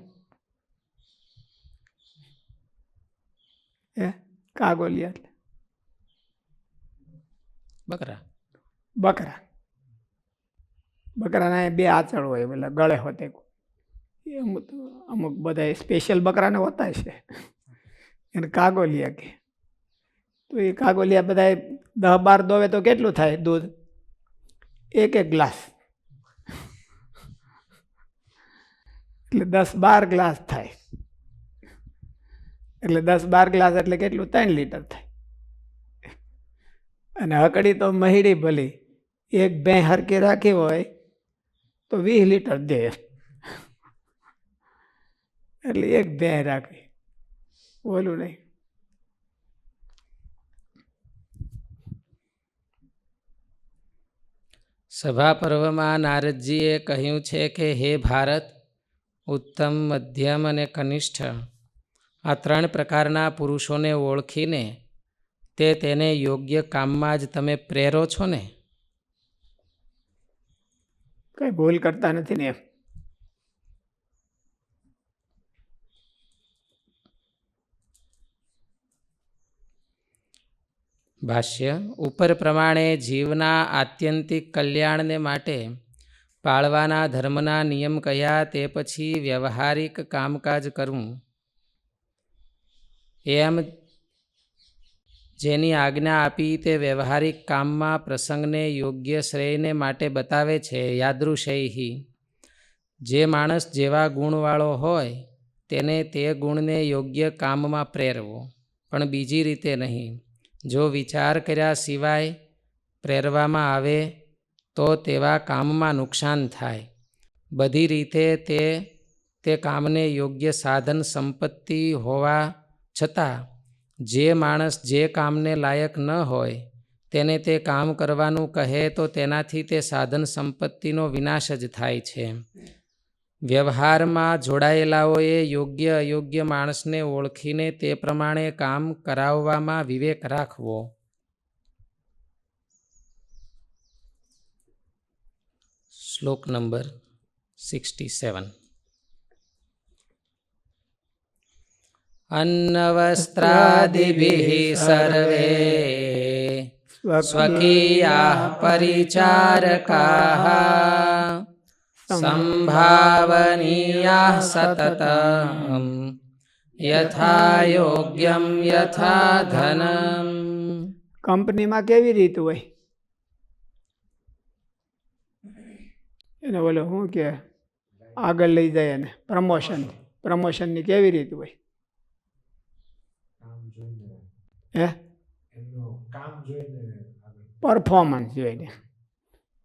કાગોલિયા એટલે
બકરા.
બકરા. બકરાના 2 આંચળ હોય, પેલા ગળે હોતે. અમુક બધા સ્પેશિયલ બકરાને હોતા છે, એને કાગોલિયા કે. તો એ કાગોલિયા બધા 10-12 દોવે તો કેટલું થાય દૂધ? 1 ગ્લાસ. એટલે 10-12 ગ્લાસ થાય. એટલે 10-12 ગ્લાસ એટલે કેટલું? 3 લીટર થાય. અને હકડી તો મહીડી ભલી, એક ભેં હરકી રાખી હોય તો 20 લીટર દે. એટલે એક ભેં રાખવી, બોલું નહીં.
સભા પર્વમાં નારદજીએ કહ્યું છે કે હે ભારત, ઉત્તમ, મધ્યમ અને કનિષ્ઠ આ 3 પ્રકારના પુરુષોને ઓળખીને તેને યોગ્ય કામમાં જ તમે પ્રેરો છો ને?
કઈ ભૂલ કરતા નથી ને?
ભાષ્ય. ઉપર પ્રમાણે જીવના આત્યંતિક કલ્યાણને માટે પાળવાના ધર્મના નિયમ કયા, તે પછી વ્યવહારિક કામકાજ કરવું, એમ જેની આજ્ઞા આપી તે વ્યવહારિક કામમાં પ્રસંગને યોગ્ય શ્રેયને માટે બતાવે છે. યાદૃશૈહી, જે માણસ જેવા ગુણવાળો હોય તેને તે ગુણને યોગ્ય કામમાં પ્રેરવો, પણ બીજી રીતે નહીં. જો વિચાર કર્યા સિવાય પ્રેરવામાં આવે તો તેવા કામમાં નુકસાન થાય. બધી રીતે તે કામને યોગ્ય સાધન સંપત્તિ હોવા છતાં જે માણસ જે કામને લાયક ન હોય તેને તે કામ કરવાનું કહે તો તેનાથી તે સાધન સંપત્તિનો વિનાશ જ થાય છે. વ્યવહારમાં જોડાયેલાઓએ યોગ્ય અયોગ્ય માણસને ઓળખીને તે પ્રમાણે કામ કરાવવામાં વિવેક રાખવો. શ્લોક નંબર 67. અન્નવસ્ત્રાદિભિઃ સર્વે સ્વકીયાઃ પરિચારકાઃ સંભાવનીયાઃ સતતં યથા યોગ્યમ યથા ધનમ.
કંપનીમાં કેવી રીત હોય? એને બોલો શું કે આગળ લઈ જાય એને પ્રમોશનની કેવી રીત હોય?
કામ જોઈને
હે
એમનું કામ જોઈને આગળ.
પરફોર્મન્સ જોઈને.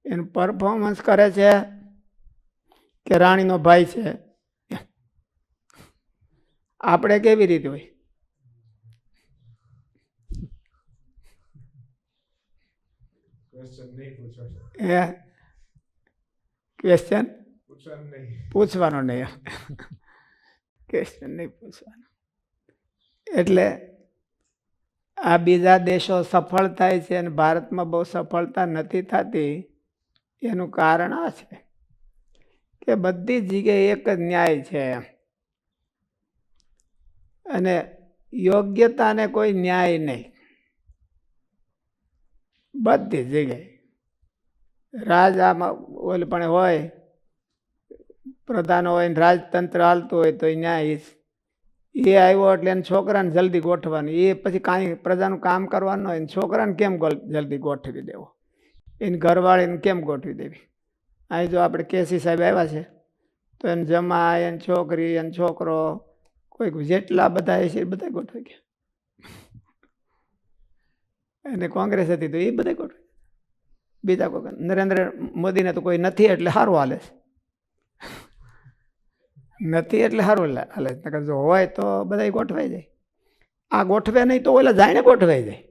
એનું પરફોર્મન્સ કરે છે કે રાણીનો ભાઈ છે? આપણે કેવી રીતે હોય?
ક્વેશ્ચન નહીં પૂછો,
હે ક્વેશ્ચન
પૂછવાનું નહીં.
પૂછવાનો નહીં. ક્વેશ્ચન નહીં પૂછવાનો. એટલે આ બીજા દેશો સફળ થાય છે અને ભારતમાં બહુ સફળતા નથી થતી, એનું કારણ આ છે કે બધી જગ્યાએ એક જ ન્યાય છે અને યોગ્યતાને કોઈ ન્યાય નહીં. બધી જગ્યાએ રાજામાં ઓલ પણ હોય, પ્રધાન હોય ને રાજતંત્ર હાલતું હોય તો ન્યાય એ આવ્યો એટલે એને છોકરાને જલ્દી ગોઠવાનું, એ પછી કાંઈ પ્રજાનું કામ કરવાનું હોય ને છોકરાને કેમ જલ્દી ગોઠવી દેવો, એની ઘરવાળીને કેમ ગોઠવી દેવી. અહીં જો આપણે કેસી સાહેબ આવ્યા છે તો એને જમાય, એને છોકરી, એને છોકરો, કોઈક જેટલા બધા છે એ બધા ગોઠવી ગયા. અને કોંગ્રેસ હતી તો એ બધા ગોઠવી. બીજા કોઈ નરેન્દ્ર મોદીને તો કોઈ નથી એટલે સારું હાલે છે, નથી એટલે સારું હાલે છે. જો હોય તો બધા ગોઠવાઈ જાય. આ ગોઠવે નહીં તો ઓલા જાણે ગોઠવાઈ જાય.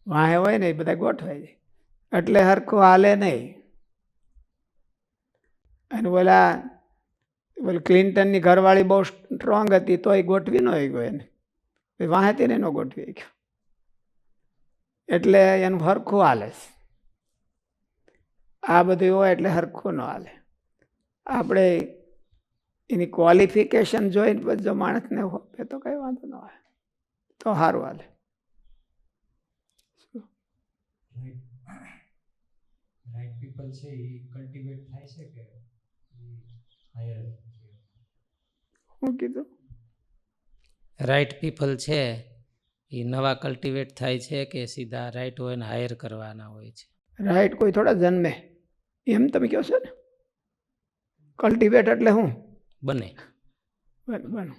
વાહે હોય ને એ બધા ગોઠવાઈ જાય એટલે હરખું હાલે નહીં. અને ઓલા ક્લિન્ટનની ઘરવાળી બહુ સ્ટ્રોંગ હતી તો એ ગોઠવી ન ગયો એને, વાહેતી ને ન ગોઠવી ગયો એટલે એનું હરખું હાલે છે. આ બધું હોય એટલે હરખું ન હાલે. આપણે એની ક્વોલિફિકેશન જોઈને પછી જો માણસને હોય તો કંઈ વાંધો ન હોય તો સારું હાલે.
રાઈટ પીપલ છે એ કલ્ટિવેટ થાય છે કે હાયર?
શું કીધું?
રાઈટ પીપલ છે એ નવા કલ્ટિવેટ થાય છે કે સીધા રાઈટ હોય ને હાયર કરવાના હોય છે?
રાઈટ કોઈ થોડા જન્મે એમ તમે કહો છો ને. કલ્ટિવેટ એટલે શું?
બને.
બનો.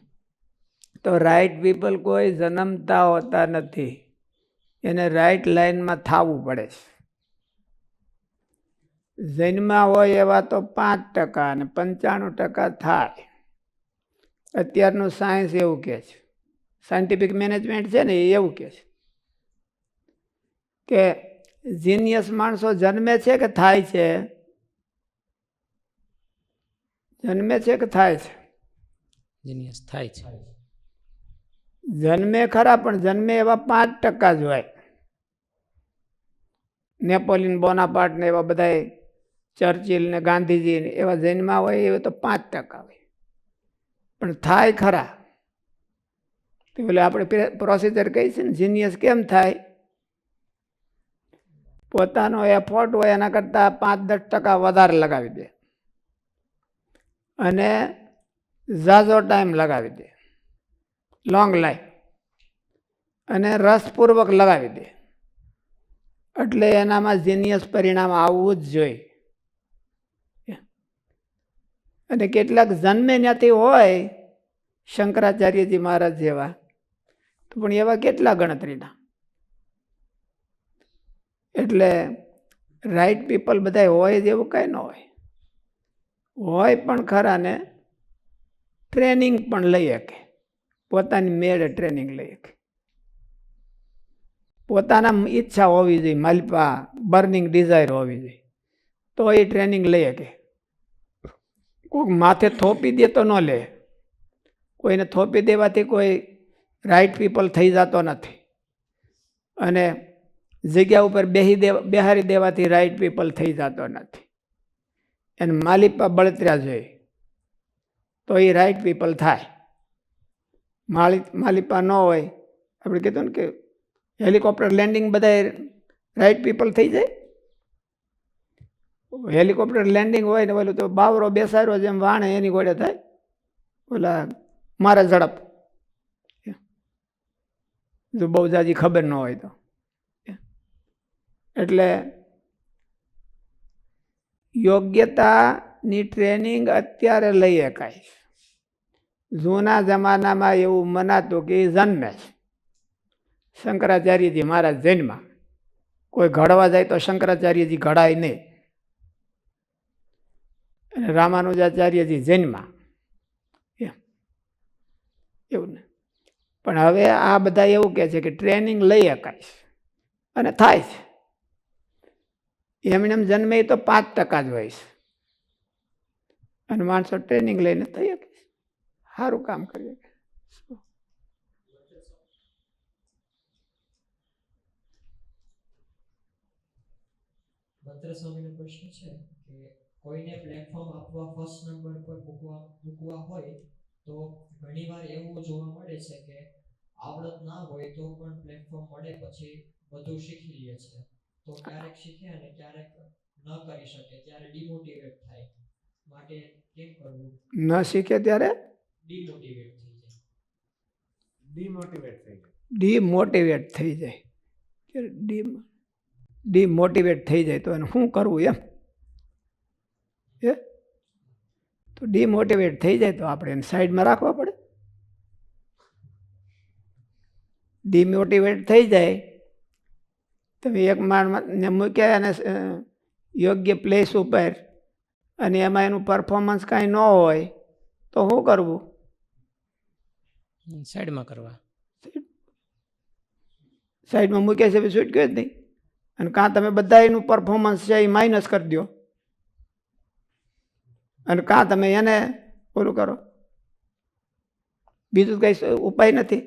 તો રાઈટ પીપલ કોઈ જન્મતા હોતા નથી, એને રાઈટ લાઈનમાં થવું પડે છે. જન્મા હોય એવા તો 5% અને 95% થાય. અત્યારનું સાયન્સ એવું કહે છે, સાયન્ટિફિક મેનેજમેન્ટ છે ને એ એવું કહે છે કે જીનિયસ માણસો જન્મે છે કે થાય છે? જન્મે છે કે થાય છે?
જીનિયસ થાય છે.
જન્મે ખરા પણ જન્મે એવા 5% જ હોય. નેપોલિયન બોનાપાર્ટ ને એવા બધા ચર્ચિલ ને ગાંધીજી ને એવા જન્મા હોય એવા તો 5% હોય, પણ થાય ખરા. તો એટલે આપણે પ્રોસિજર કહી છે ને, જીનિયસ કેમ થાય? પોતાનો એફર્ટ હોય એના કરતાં 5-10% વધારે લગાવી દે અને ઝાઝો ટાઈમ લગાવી દે, લોંગ લાઈફ, અને રસપૂર્વક લગાવી દે એટલે એનામાં જીનિયસ પરિણામ આવવું જ જોઈએ. અને કેટલાક જન્મે ત્યાંથી હોય, શંકરાચાર્યજી મહારાજ જેવા, તો પણ એવા કેટલા ગણતરીના. એટલે રાઈટ પીપલ બધા હોય જ એવું કંઈ ન હોય. હોય પણ ખરા ને ટ્રેનિંગ પણ લઈ શકે, પોતાની મેળે ટ્રેનિંગ લઈ શકે, પોતાના ઈચ્છા હોવી જોઈએ, માલિપા બર્નિંગ ડિઝાયર હોવી જોઈએ તો એ ટ્રેનિંગ લઈ શકે. કોઈક માથે થોપી દે તો ન લે. કોઈને થોપી દેવાથી કોઈ રાઈટ પીપલ થઈ જતો નથી, અને જગ્યા ઉપર બેહારી દેવાથી રાઈટ પીપલ થઈ જતો નથી. એને માલિપા બળતર્યા જોઈએ તો એ રાઈટ પીપલ થાય. માલિપા ન હોય, આપણે કીધું ને કે હેલિકોપ્ટર લેન્ડિંગ બધા રાઈટ પીપલ થઈ જાય. હેલિકોપ્ટર લેન્ડિંગ હોય ને ઓલું તો બાવરો બેસાડ્યો જેમ વાણે એની ગોળે થાય, ઓલા મારા ઝડપ, જો બહુ જાજી ખબર ન હોય તો. એટલે યોગ્યતાની ટ્રેનિંગ અત્યારે લઈ શકાય. જૂના જમાનામાં એવું મનાતું કે એ જન્મે છે. શંકરાચાર્યજી મહારાજ જૈનમાં, કોઈ ઘડવા જાય તો શંકરાચાર્યજી ઘડાય નહીં, અને રામાનુજાચાર્યજી જૈનમાં એવું ને. પણ હવે આ બધા એવું કહે છે કે ટ્રેનિંગ લઈ શકાય અને થાય છે. એમને એમ જન્મે તો 5% જ હોય છે, અને માણસો ટ્રેનિંગ લઈને થઈ શકે, સારું કામ કરી શકે.
મંત્ર સ્વામીનો પ્રશ્ન છે કે કોઈને પ્લેટફોર્મ આપવા ફર્સ્ટ નંબર પર મૂકવા હોય તો ઘણીવાર એવું જોવા મળે છે કે આવડત ના હોય તો પણ પ્લેટફોર્મ મળે પછી બધું શીખી લે છે. તો ક્યારેક શીખે અને ક્યારેક ન કરી શકે ત્યારે ડિમોટિવેટ થાય. માટે કેમ કરવું?
ન શીખે ત્યારે
ડિમોટિવેટ થઈ જાય.
ડિમોટિવેટ થઈ જાય. ડિમોટિવેટ થઈ જાય તો એને શું કરવું એમ? તો ડિમોટિવેટ થઈ જાય તો આપણે એને સાઈડમાં રાખવા પડે. ડિમોટિવેટ થઈ જાય તમે એક માણસને મૂક્યા અને યોગ્ય પ્લેસ ઉપર, અને એમાં એનું પરફોર્મન્સ કાંઈ ન હોય તો શું કરવું?
સાઈડમાં કરવા.
સાઈડમાં મૂક્યા છે છૂટક્યો જ નહીં. અને કાં તમે બધા એનું પરફોર્મન્સ છે એ માઇનસ કરી દો, અને કાં તમે એને ઓલું કરો. બીજું કંઈ ઉપાય નથી.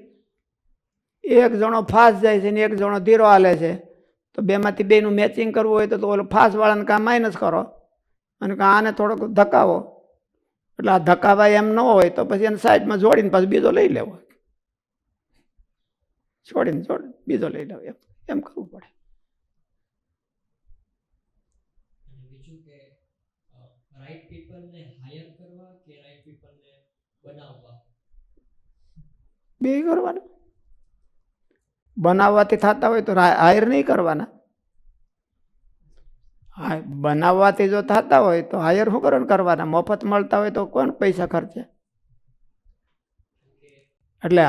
એક જણો ફાસ્ટ જાય છે ને એક જણો ધીરો હાલે છે, તો બેમાંથી બેનું મેચિંગ કરવું હોય તો ઓલો ફાસ્ટ વાળાને કાં માઇનસ કરો અને કાં આને થોડોક ધકાવો. એટલે આ ધકાવાય એમ ન હોય તો પછી એને સાઈડમાં જોડીને પાછું બીજો લઈ લેવો, છોડીને બીજો લઈ લેવો, એમ કરવું પડે.
બીજું કે રાઈટ પીપલને હાયર કરવા કે રાઈટ પીપલને બનાવવા?
બે કરવાના. બનાવવાથી થતા હોય તો હાયર નહીં કરવાના. હા, બનાવવાથી જો થતા હોય તો હાયર શું કરવાના? મફત મળતા હોય તો કોણ પૈસા ખર્ચે? એટલે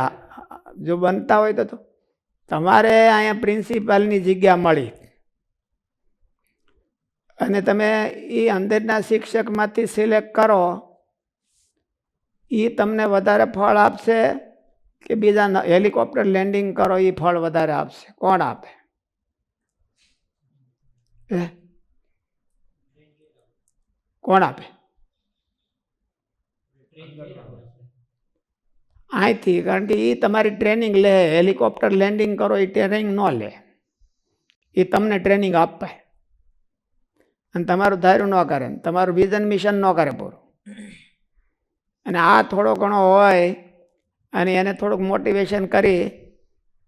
જો બનતા હોય તો તમારે અહીંયા પ્રિન્સિપાલની જગ્યા મળી અને તમે એ અંદરના શિક્ષકમાંથી સિલેક્ટ કરો, એ તમને વધારે ફળ આપશે કે બીજા હેલિકોપ્ટર લેન્ડિંગ કરો એ ફળ વધારે આપશે? કોણ આપે? કોણ આપે? અહીંથી. કારણ કે એ તમારી ટ્રેનિંગ લે. હેલિકોપ્ટર લેન્ડિંગ કરો એ ટ્રેનિંગ ન લે, એ તમને ટ્રેનિંગ આપે અને તમારું ધાર્યું ન કરે, તમારું વિઝન મિશન ન કરે પૂરું. અને આ થોડો ઘણો હોય અને એને થોડુંક મોટિવેશન કરી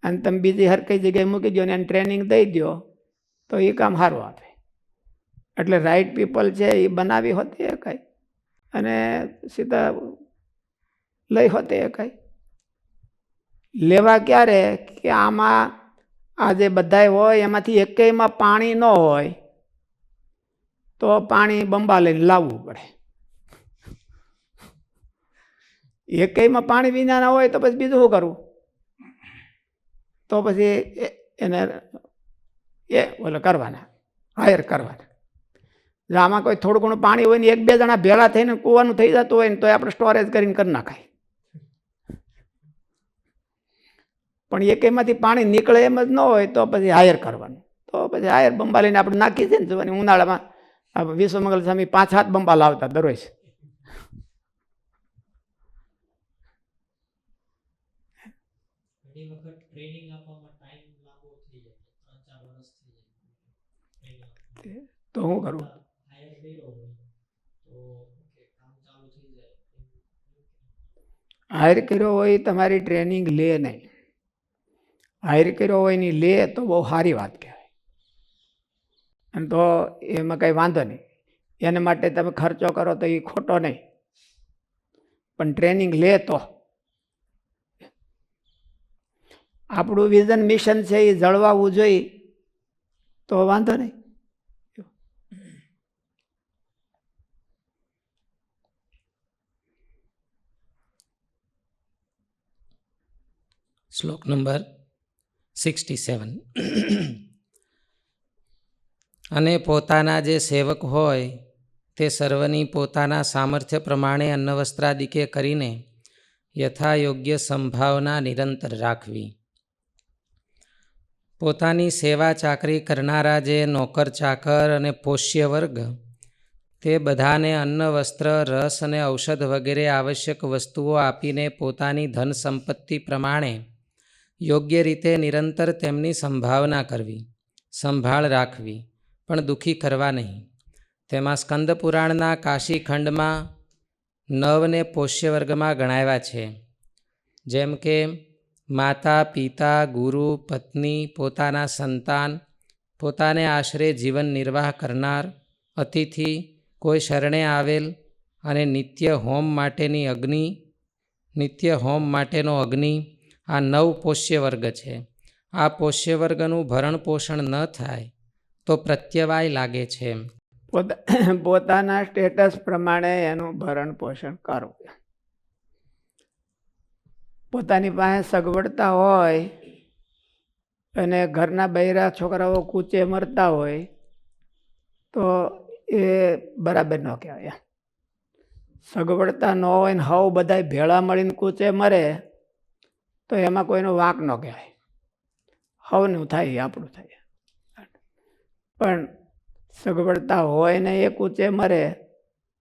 અને તમે બીજી હર કઈ જગ્યાએ મૂકી દો અને એને ટ્રેનિંગ દઈ દો તો એ કામ સારું આપે. એટલે રાઈટ પીપલ છે એ બનાવી હોતી એકાય અને સીધા લઈ હોતે એકાય. લેવા ક્યારે કે આમાં આ જે બધાય હોય એમાંથી એકેયમાં પાણી ન હોય તો પાણી બંબા લઈને લાવવું પડે. એકેયમાં પાણી વિના ના હોય તો પછી બીજું શું કરવું? તો પછી એને ઓલા કરવાના, હાયર કરવાના. જો આમાં કોઈ થોડું ઘણું પાણી હોય ને એક બે જણા ભેળા થઈને કૂવાનું થઈ જતું હોય ને તો આપણે સ્ટોરેજ કરીને કરી નાખાય. પણ એકેયમાંથી પાણી નીકળે એમ જ ન હોય તો પછી હાયર કરવાનું. તો પછી હાયર બંબા લઈને આપણે નાખી છે ને જોવાની. ઉનાળામાં વિશ્વમંગલ સ્વામી 5-7 બંબા લાવતા દરરોજ.
ઘણી વખત ટ્રેનિંગ આપવામાં ટાઈમ લાંબો થઈ જાય, 3-4 વર્ષ થઈ જાય.
તો શું કરવું?
હાયર કર્યો હોય તો કામ ચાલુ થઈ જાય.
હાયર કર્યો હોય તમારી ટ્રેનિંગ લે નહીં. હાયર કર્યો હોય ને લે તો બહુ સારી વાત કહેવાય, અને તો એમાં કંઈ વાંધો નહીં. એને માટે તમે ખર્ચો કરો તો એ ખોટો નહીં. પણ ટ્રેનિંગ લે તો. આપણું વિઝન મિશન છે એ જળવાવું જોઈએ તો વાંધો નહીં.
શ્લોક નંબર 67. અને પોતાના જે સેવક હોય તે સર્વની પોતાના સામર્થ્ય પ્રમાણે અન્નવસ્ત્રાદિકે કરીને યથાયોગ્ય સંભાવના નિરંતર રાખવી. પોતાની સેવા ચાકરી કરનારા જે નોકર ચાકર અને પોષ્ય વર્ગ તે બધાને અન્ન વસ્ત્ર રસ અને ઔષધ વગેરે આવશ્યક વસ્તુઓ આપીને પોતાની ધન સંપત્તિ પ્રમાણે યોગ્ય રીતે નિરંતર તેમની સંભાવના કરવી, સંભાળ રાખવી, પણ દુઃખી કરવા નહીં. તેમાં સ્કંદ પુરાણના કાશી ખંડમાં નવને પોષ્ય વર્ગમાં ગણાવ્યા છે. જેમ કે માતા પિતા ગુરુ પત્ની પોતાના સંતાન પોતાને આશરે જીવન નિર્વાહ કરનાર અતિથિ કોઈ શરણે આવેલ અને નિત્ય હોમ માટેનો અગ્નિ આ નવ પોષ્ય વર્ગ છે. આ પોષ્ય વર્ગનું ભરણ પોષણ ન થાય તો પ્રત્યવાય લાગે છે.
પોતાના સ્ટેટસ પ્રમાણે એનું ભરણ પોષણ કરવું. પોતાની પાસે સગવડતા હોય અને ઘરના બૈરા છોકરાઓ કૂચે મરતા હોય તો એ બરાબર ન કહેવાય. સગવડતા ન હોય ને હવ બધા ભેળા મળીને કૂચે મરે તો એમાં કોઈનો વાંક ન કહેવાય. હવનું થાય આપણું થાય. પણ સગવડતા હોય ને એ કૂચે મરે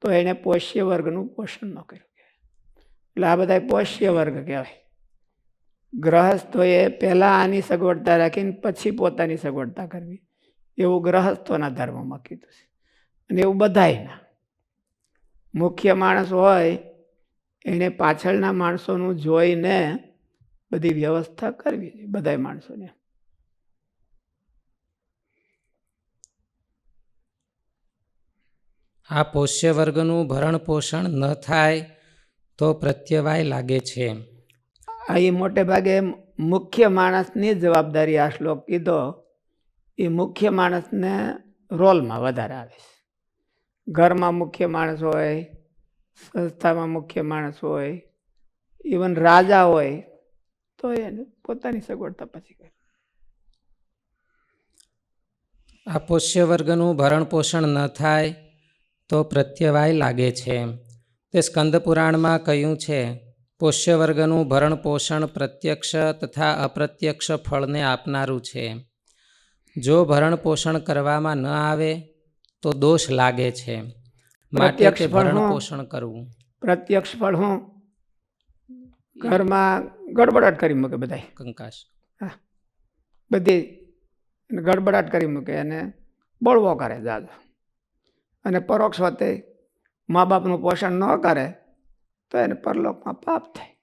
તો એને પોષ્ય વર્ગનું પોષણ ન કર્યું કહેવાય. એટલે આ બધા પોષ્ય વર્ગ કહેવાય. ગ્રહસ્થોએ પહેલાં આની સગવડતા રાખીને પછી પોતાની સગવડતા કરવી એવું ગ્રહસ્થોના ધર્મમાં કીધું છે. અને એવું બધાયના મુખ્ય માણસ હોય એને પાછળના માણસોનું જોઈને બધી વ્યવસ્થા કરવી જોઈએ બધાય માણસોને.
આ પોષ્ય વર્ગનું ભરણ પોષણ ન થાય તો પ્રત્યવાય લાગે છે.
આ એ મોટે ભાગે મુખ્ય માણસની જવાબદારી આ શ્લોક કીધો. એ મુખ્ય માણસને રોલમાં વધારે આવે છે. ઘરમાં મુખ્ય માણસ હોય, સંસ્થામાં મુખ્ય માણસ હોય, ઇવન રાજા હોય તો એને પોતાની સગવડતા પછી કરે.
આ પોષ્ય વર્ગનું ભરણ પોષણ ન થાય તો પ્રત્યવાય લાગે છે. તે સ્કંદ પુરાણમાં કહ્યું છે, પોષ્ય વર્ગનું ભરણ પોષણ પ્રત્યક્ષ તથા અપ્રત્યક્ષ ફળને આપનારું છે. જો ભરણ પોષણ કરવામાં ન આવે તો દોષ લાગે છે. માટે તે ભરણ પોષણ કરવું.
પ્રત્યક્ષ ફળ હું ઘરમાં ગડબડાટ કરી મૂકે બધા
કંકાશ.
બધી ગડબડાટ કરી મૂકે અને બળવો કરે જાજો. અને પરોક્ષ વતે મા બાપનું પોષણ ન કરે તો એને પરલોકમાં પાપ થાય.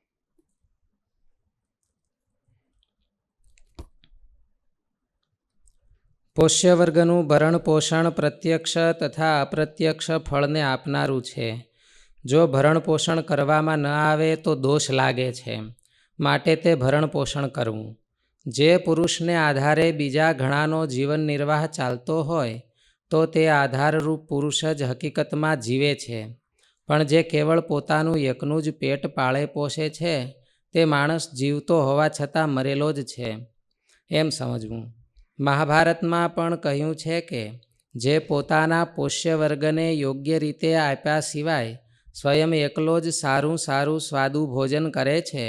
પોષ્ય વર્ગનું ભરણ પોષણ પ્રત્યક્ષ તથા અપ્રત્યક્ષ ફળને આપનારું છે. જો ભરણ પોષણ કરવામાં ન આવે તો દોષ લાગે છે. માટે તે ભરણ પોષણ કરવું. જે પુરુષને આધારે બીજા ઘણાનો જીવન નિર્વાહ ચાલતો હોય તો તે આધારરૂપ પુરુષ જ હકીકતમાં જીવે છે. પણ જે કેવળ પોતાનું એકનું જ પેટ પાળે પોષે છે તે માણસ જીવતો હોવા છતાં મરેલો જ છે એમ સમજવું. મહાભારતમાં પણ કહ્યું છે કે જે પોતાના પોષ્ય વર્ગને યોગ્ય રીતે આપ્યા સિવાય સ્વયં એકલો જ સારું સ્વાદુ ભોજન કરે છે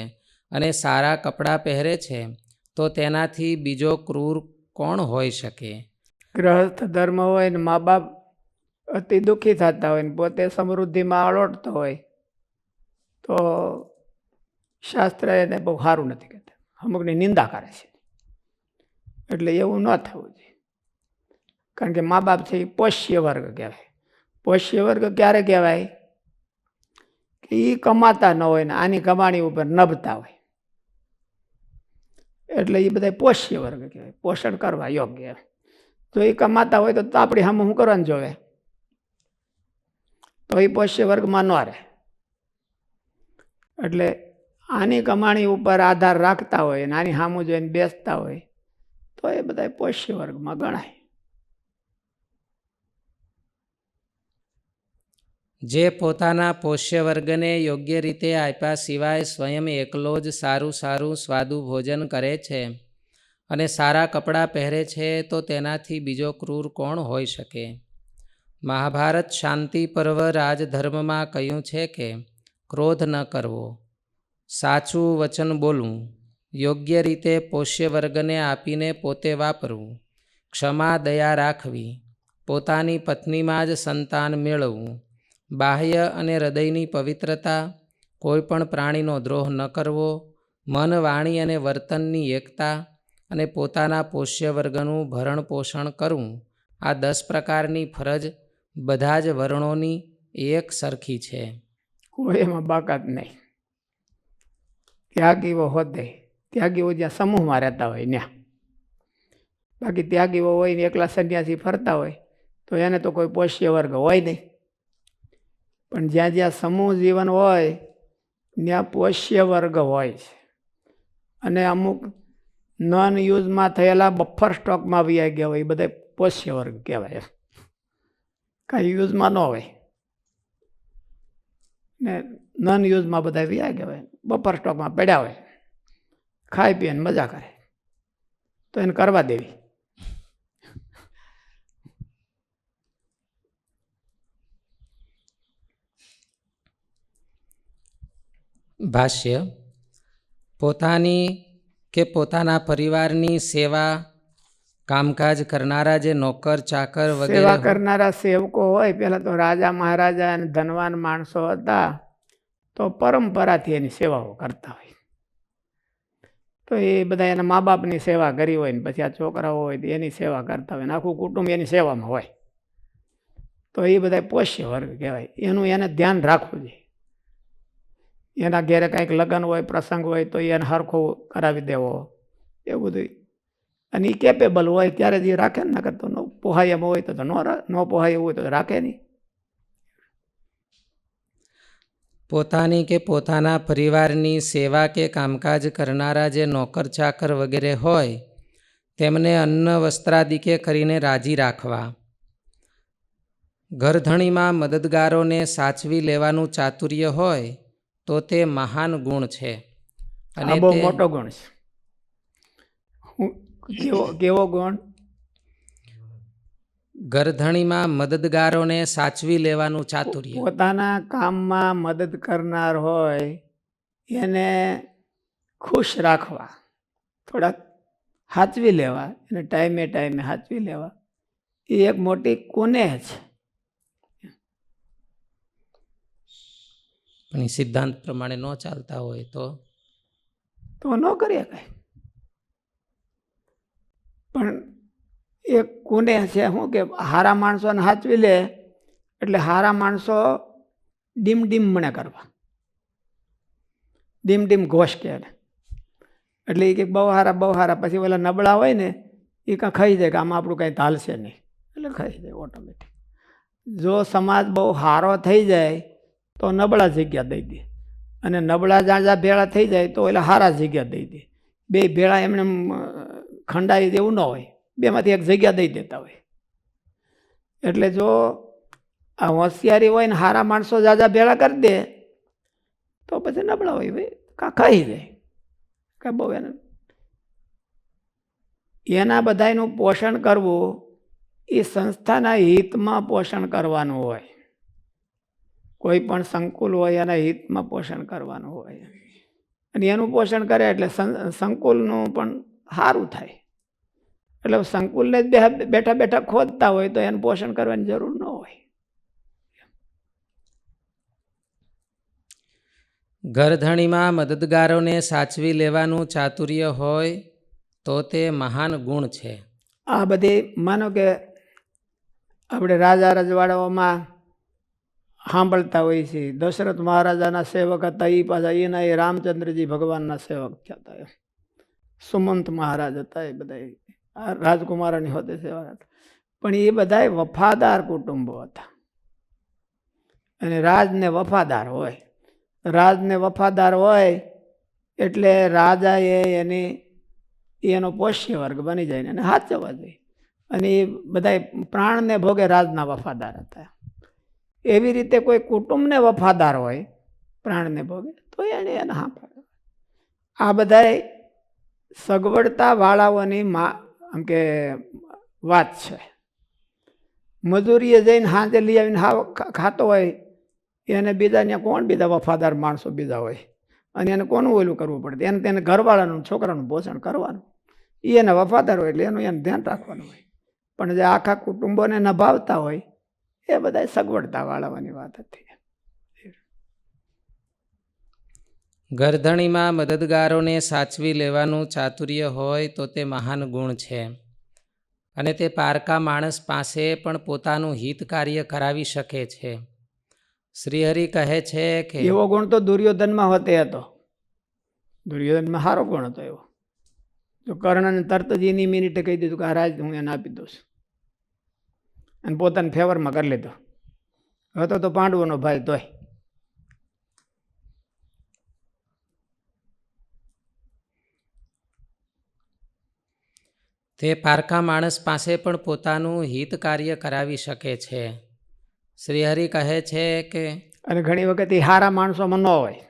અને સારા કપડાં પહેરે છે તો તેનાથી બીજો ક્રૂર કોણ હોઈ શકે.
ગ્રહસ્થ ધર્મ હોય ને મા બાપ અતિ દુઃખી થતા હોય ને પોતે સમૃદ્ધિમાં અલોટતો હોય તો શાસ્ત્ર એને બહુ સારું નથી કહેતા, અમુકની નિંદા કરે છે. એટલે એવું ન થવું જોઈએ. કારણ કે મા બાપ છે એ પોષ્ય વર્ગ કહેવાય. પોષ્ય વર્ગ ક્યારે કહેવાય કે એ કમાતા ન હોય ને આની કમાણી ઉપર નભતા હોય. એટલે એ બધા પોષ્ય વર્ગ કહેવાય, પોષણ કરવા યોગ્ય. જો એ કમાતા હોય તો આપણે સામે શું કરવાનું જોવે, તો એ પોષ્ય વર્ગમાં ન રહે. એટલે આની કમાણી ઉપર આધાર રાખતા હોય અને આની સામું જોઈને બેસતા હોય તો એ બધા પોષ્ય વર્ગમાં ગણાય.
જે પોતાના પોષ્ય વર્ગને યોગ્ય રીતે આપ્યા સિવાય સ્વયં એકલો જ સારું સારું સ્વાદુ ભોજન કરે છે અને સારા કપડાં પહેરે છે તો તેનાથી બીજો ક્રૂર કોણ હોઈ શકે? મહાભારત શાંતિ પર્વ રાજધર્મમાં કહ્યું છે કે ક્રોધ ન કરવો, સાચું વચન બોલવું, યોગ્ય રીતે પોષ્ય વર્ગને આપીને પોતે વાપરવું, ક્ષમા દયા રાખવી, પોતાની પત્નીમાં જ સંતાન મેળવવું, બાહ્ય અને હૃદયની પવિત્રતા, કોઈ પણ પ્રાણીનો દ્રોહ ન કરવો, મન વાણી અને વર્તનની એકતા અને પોતાના પોષ્ય વર્ગનું ભરણ પોષણ કરવું, આ 10 પ્રકારની ફરજ બધા જ વર્ણોની એક સરખી છે.
કોઈ એમાં બાકાત નહીં. ત્યાગીઓ હોતે, ત્યાગીઓ જ્યાં સમૂહમાં રહેતા હોય ત્યાં, બાકી ત્યાગીઓ હોય ને એકલા સંન્યાસી ફરતા હોય તો એને તો કોઈ પોષ્ય વર્ગ હોય નહીં. પણ જ્યાં જ્યાં સમૂહ જીવન હોય ત્યાં પોષ્ય વર્ગ હોય છે. અને અમુક નોન યુઝમાં થયેલા બફર સ્ટોકમાં વ્યાઈ ગયા હોય એ બધા પોષ્ય વર્ગ કહેવાય. કાંઈ યુઝમાં ન હોય ને નોન યુઝમાં બધા વ્યાઈ ગયા હોય, બફર સ્ટોકમાં પડ્યા હોય, ખાઈ પીને મજા કરે તો એને કરવા દેવી.
ભાષ્ય. પોતાની કે પોતાના પરિવારની સેવા કામકાજ કરનારા જે નોકર ચાકર વગેરે
સેવા કરનારા સેવકો હોય, પહેલાં તો રાજા મહારાજા અને ધનવાન માણસો હતા તો પરંપરાથી એની સેવાઓ કરતા હોય. તો એ બધા એના મા બાપની સેવા કરી હોય ને પછી આ છોકરાઓ હોય તો એની સેવા કરતા હોય ને આખું કુટુંબ એની સેવામાં હોય તો એ બધા પોષ્ય વર્ગ કહેવાય. એનું એને ધ્યાન રાખવું જોઈએ. એના ઘેરે કાંઈક લગ્ન હોય, પ્રસંગ હોય તો એને હરખો કરાવી દેવો, એવું બધું. અને એ કેપેબલ હોય ત્યારે જ એ રાખે ને, નકર તો પોહાય એમ હોય તો ન પોહાય એવું હોય તો રાખે નહીં.
પોતાની કે પોતાના પરિવારની સેવા કે કામકાજ કરનારા જે નોકર ચાકર વગેરે હોય તેમને અન્ન વસ્ત્રાદિકે કરીને રાજી રાખવા. ઘરધણીમાં મદદગારોને સાચવી લેવાનું ચાતુર્ય હોય તો તે મહાન ગુણ છે.
આ બહુ મોટો ગુણ છે. કેવો ગુણ?
ઘરધણીમાં મદદગારોને સાચવી લેવાનું ચાતુર્ય.
પોતાના કામમાં મદદ કરનાર હોય એને ખુશ રાખવા, થોડાક સાચવી લેવા, એને ટાઈમે ટાઈમે સાચવી લેવા, એ એક મોટી કુનેહ છે.
પણ સિદ્ધાંત પ્રમાણે ન ચાલતા હોય તો
ન કરીએ કાંઈ. પણ એક કુનેહ છે શું કે હારા માણસોને સાચવી લે એટલે હારા માણસો ડીમ ડીમ મને કરવા, ડીમ ડીમ ઘોષ કે એટલે એ કંઈક બહુ હારા પછી ઓલા નબળા હોય ને એ કાં ખાઈ જાય કે આમાં આપણું કાંઈ ચાલશે નહીં એટલે ખાઈ જાય ઓટોમેટિક. જો સમાજ બહુ હારો થઈ જાય તો નબળા જગ્યા દઈ દે, અને નબળા જ્યાં જ્યાં ભેળા થઈ જાય તો એટલે હારા જગ્યા દઈ દે. બે ભેળા એમને ખંડાઈ દેવું ન હોય, બેમાંથી એક જગ્યા દઈ દેતા હોય. એટલે જો આ હોશિયારી હોય ને હારા માણસો જાજા ભેળા કરી દે તો પછી નબળા હોય ભાઈ કાં ખાઈ જાય કાં બહુ એના બધાનું પોષણ કરવું એ સંસ્થાના હિતમાં પોષણ કરવાનું હોય. કોઈ પણ સંકુલ હોય એના હિતમાં પોષણ કરવાનું હોય, અને એનું પોષણ કરે એટલે સંકુલનું પણ સારું થાય. એટલે સંકુલને જ બેઠા બેઠા ખોદતા હોય તો એનું પોષણ કરવાની જરૂર ન હોય.
ઘરધણીમાં મદદગારોને સાચવી લેવાનું ચાતુર્ય હોય તો તે મહાન ગુણ છે.
આ બધી માનો કે આપણે રાજા રજવાડાઓમાં સાંભળતા હોઈએ છીએ. દશરથ મહારાજાના સેવક હતા, એ પાછા એના એ રામચંદ્રજી ભગવાનના સેવક થયા. સુમંત મહારાજ હતા, એ બધા રાજકુમારોની હોતે સેવા હતા. પણ એ બધા વફાદાર કુટુંબો હતા, અને રાજને વફાદાર હોય. રાજને વફાદાર હોય એટલે રાજાએ એનો પોષ્ય વર્ગ બની જાય ને એને સાચવવા જોઈએ. અને એ બધા પ્રાણને ભોગે રાજના વફાદાર હતા. એવી રીતે કોઈ કુટુંબને વફાદાર હોય પ્રાણને ભોગે તો એને સાંભળે. આ બધા સગવડતા વાળાઓની આમ કે વાત છે. મજૂરીએ જઈને હાંજે લઈ આવીને ખાતો હોય એને બીજા ત્યાં કોણ બીજા વફાદાર માણસો બીજા હોય અને એને કોનું ઓલું કરવું પડે? તેને ઘરવાળાનું છોકરાનું પોષણ કરવાનું. એને વફાદાર હોય એટલે એનું ધ્યાન રાખવાનું હોય. પણ જે આખા કુટુંબોને નભાવતા હોય એ બધા સગવડતા વાળાની વાત હતી.
ગરધણીમાં મદદગારોને સાચવી લેવાનું ચાતુર્ય હોય તો તે મહાન ગુણ છે. અને તે પારકા માણસ પાસે પણ પોતાનું હિત કાર્ય કરાવી શકે છે. શ્રીહરિ કહે છે કે
એવો ગુણ તો દુર્યોધનમાં હોતે હતો. દુર્યોધનમાં સારો ગુણ હતો એવો. જો કર્ણને તરત જ એની મિનિટે કહી દીધું કે આ રાજ હું એને આપી દઉં છું અને પોતાના ફેવરમાં કરી લીધો. હતો તો પાંડવોનો ભાઈ તોય.
તે પારકા માણસ પાસે પણ પોતાનું હિત કાર્ય કરાવી શકે છે. શ્રીહરિ કહે છે કે
અને ઘણી વખત એ સારા માણસોમાં ન હોય.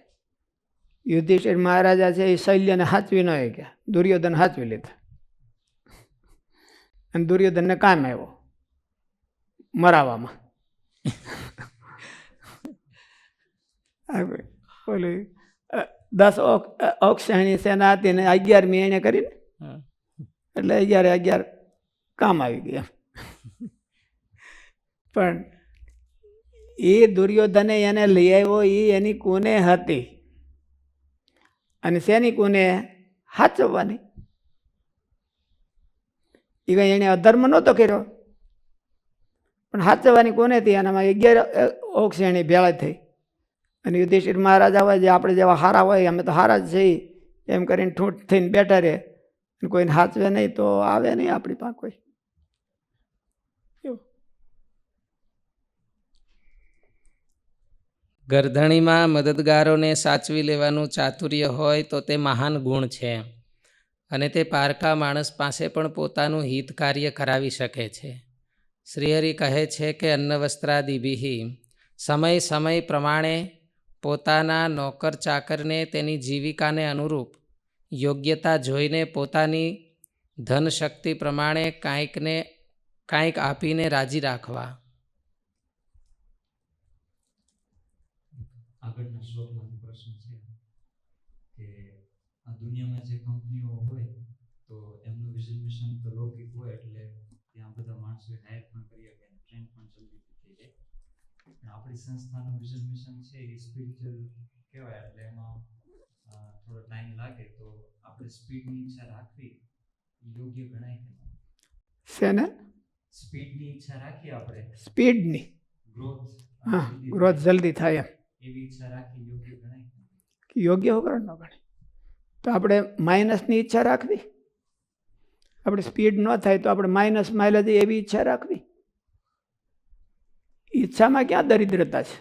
યુધિષ્ઠિર મહારાજા છે એ શૈલ્યને સાચવી ન હોય કે દુર્યોધન સાચવી લીધા અને દુર્યોધનને કામ આવ્યો મરાવામાં. ઓલી 10 અક્ષયણી સેના હતી ને 11મી એને કરીને એટલે 11 કામ આવી ગયા. પણ એ દુર્યોધને એને લઈ આવ્યો એ એની કુને હતી અને શેની કુને સાચવવાની. એ કઈ એને અધર્મ નહોતો કર્યો પણ સાચવવાની કોને હતી. એનામાં 11 અક્ષયણી ભેળા થઈ અને યુધિષ્ઠિર મહારાજા હોય જે આપણે જેવા હારા હોય અમે તો હારા જ છીએ એમ કરીને ઠૂંઠ થઈને બેઠા રહે. કોઈને સાચવે નહીં તો આવે નહીં આપણી પાસે કોઈ.
ગરધણીમાં મદદગારોને સાચવી લેવાનું ચાતુર્ય હોય તો તે મહાન ગુણ છે. અને તે પારકા માણસ પાસે પણ પોતાનું હિત કાર્ય કરાવી શકે છે. શ્રીહરિ કહે છે કે અન્ન વસ્ત્રાદિભિ સમય સમય પ્રમાણે પોતાના નોકર ચાકરને તેની જીવિકાને અનુરૂપ યોગ્યતા જોઈને પોતાની ધન શક્તિ પ્રમાણે કાંઈક આપીને રાજી રાખવા.
આગળના શ્લોકમાં પ્રશ્ન છે કે આ દુનિયામાં જે કંપનીઓ હોય તો એમનું વિઝન મિશન તો લૌકિક હોય એટલે ત્યાં બધા માણસો હાયર પણ કરી શકે અને ટ્રેન પણ જલ્દી થઈ જાય. પણ આપણી સંસ્થાનું વિઝન મિશન છે એ સ્પિરિચ્યુઅલ કહેવાય એટલે એમાં થોડો ટાઈમ લાગે તો આપણે સ્પીડની ઈચ્છા રાખવી યોગ્ય ગણાય કે નહીં?
શેને
સ્પીડની ઈચ્છા રાખીએ આપણે
સ્પીડની ગ્રોથ જલ્દી થાય
એવી ઈચ્છા રાખી યોગ્ય ગણાય
કે યોગ્ય વગર ન ગણે તો આપણે માઇનસની ઈચ્છા રાખવી. આપણે સ્પીડ ન થાય તો આપણે માઇનસ માઇલેજ એવી ઈચ્છા રાખવી. ઈચ્છામાં ક્યાં દરિદ્રતા છે?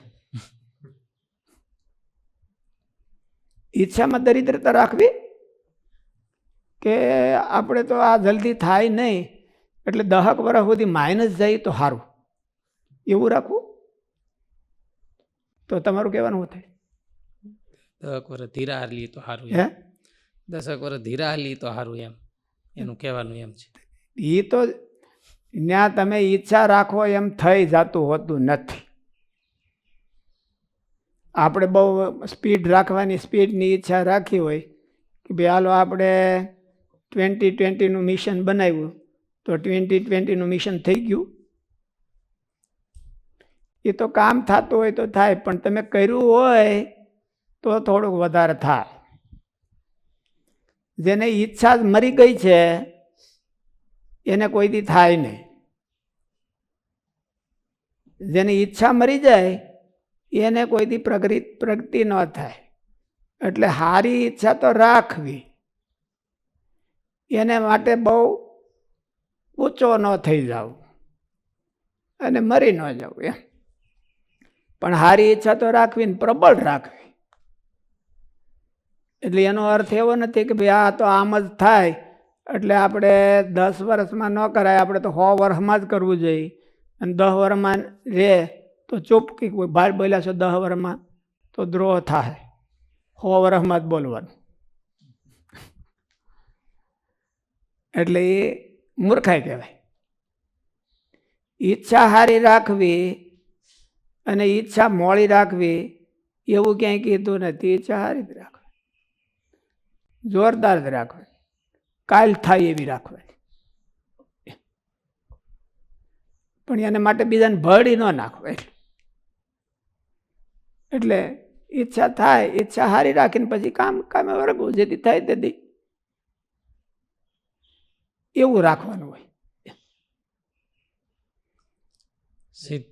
ઈચ્છામાં દરિદ્રતા રાખવી કે આપણે તો આ જલ્દી થાય નહીં એટલે 10 વર્ષ સુધી માઇનસ જાય તો સારું એવું રાખવું. તો તમારું કહેવાનું થાય
10 વર્ષ ધીરા હાલી તો સારું.
હે
10 વર્ષ ધીરા હાલી તો સારું એમ એનું કહેવાનું એમ છે.
એ તો ત્યાં તમે ઈચ્છા રાખો એમ થઈ જતું હોતું નથી. આપણે બહુ સ્પીડ રાખવાની સ્પીડની ઈચ્છા રાખી હોય કે ભાઈ હાલો આપણે 2020નું મિશન બનાવ્યું તો 2020નું મિશન થઈ ગયું. એ તો કામ થતું હોય તો થાય પણ તમે કર્યું હોય તો થોડુંક વધારે થાય. જેને ઈચ્છા જ મરી ગઈ છે એને કોઈ દી થાય નહીં. જેની ઈચ્છા મરી જાય એને કોઈ દી પ્રગતિ ન થાય. એટલે સારી ઈચ્છા તો રાખવી, એને માટે બહુ ઊંચો ન થઈ જાવ અને મરી ન જાવ એમ. પણ સારી ઈચ્છા તો રાખવી ને પ્રબળ રાખવી. એટલે એનો અર્થ એવો નથી કે ભાઈ આ તો આમ જ થાય એટલે આપણે 10 વર્ષમાં ન કરાય, આપણે તો 100 વર્ષમાં જ કરવું જોઈએ. અને 10 વર્ષમાં રહે તો ચૂપ, કે કોઈ બહાર બોલ્યા છો 10 વર્ષમાં તો દ્રોહ થાય. 100 વર્ષમાં જ બોલવાનું. એટલે એ મૂર્ખાઈ કહેવાય. ઈચ્છા હારી રાખવી અને ઈચ્છા મોડી રાખવી એવું ક્યાંય કીધું નથી. ઈચ્છા હારી જ રાખવી, જોરદાર જ રાખવી, કાલ થાય એવી રાખવાની. પણ એને માટે બીજાને ભળી ન નાખવા. એટલે ઈચ્છા થાય, ઈચ્છા હારી રાખીને પછી કામે વળગવું, જેથી થાય તેથી એવું રાખવાનું હોય.
સિદ્ધ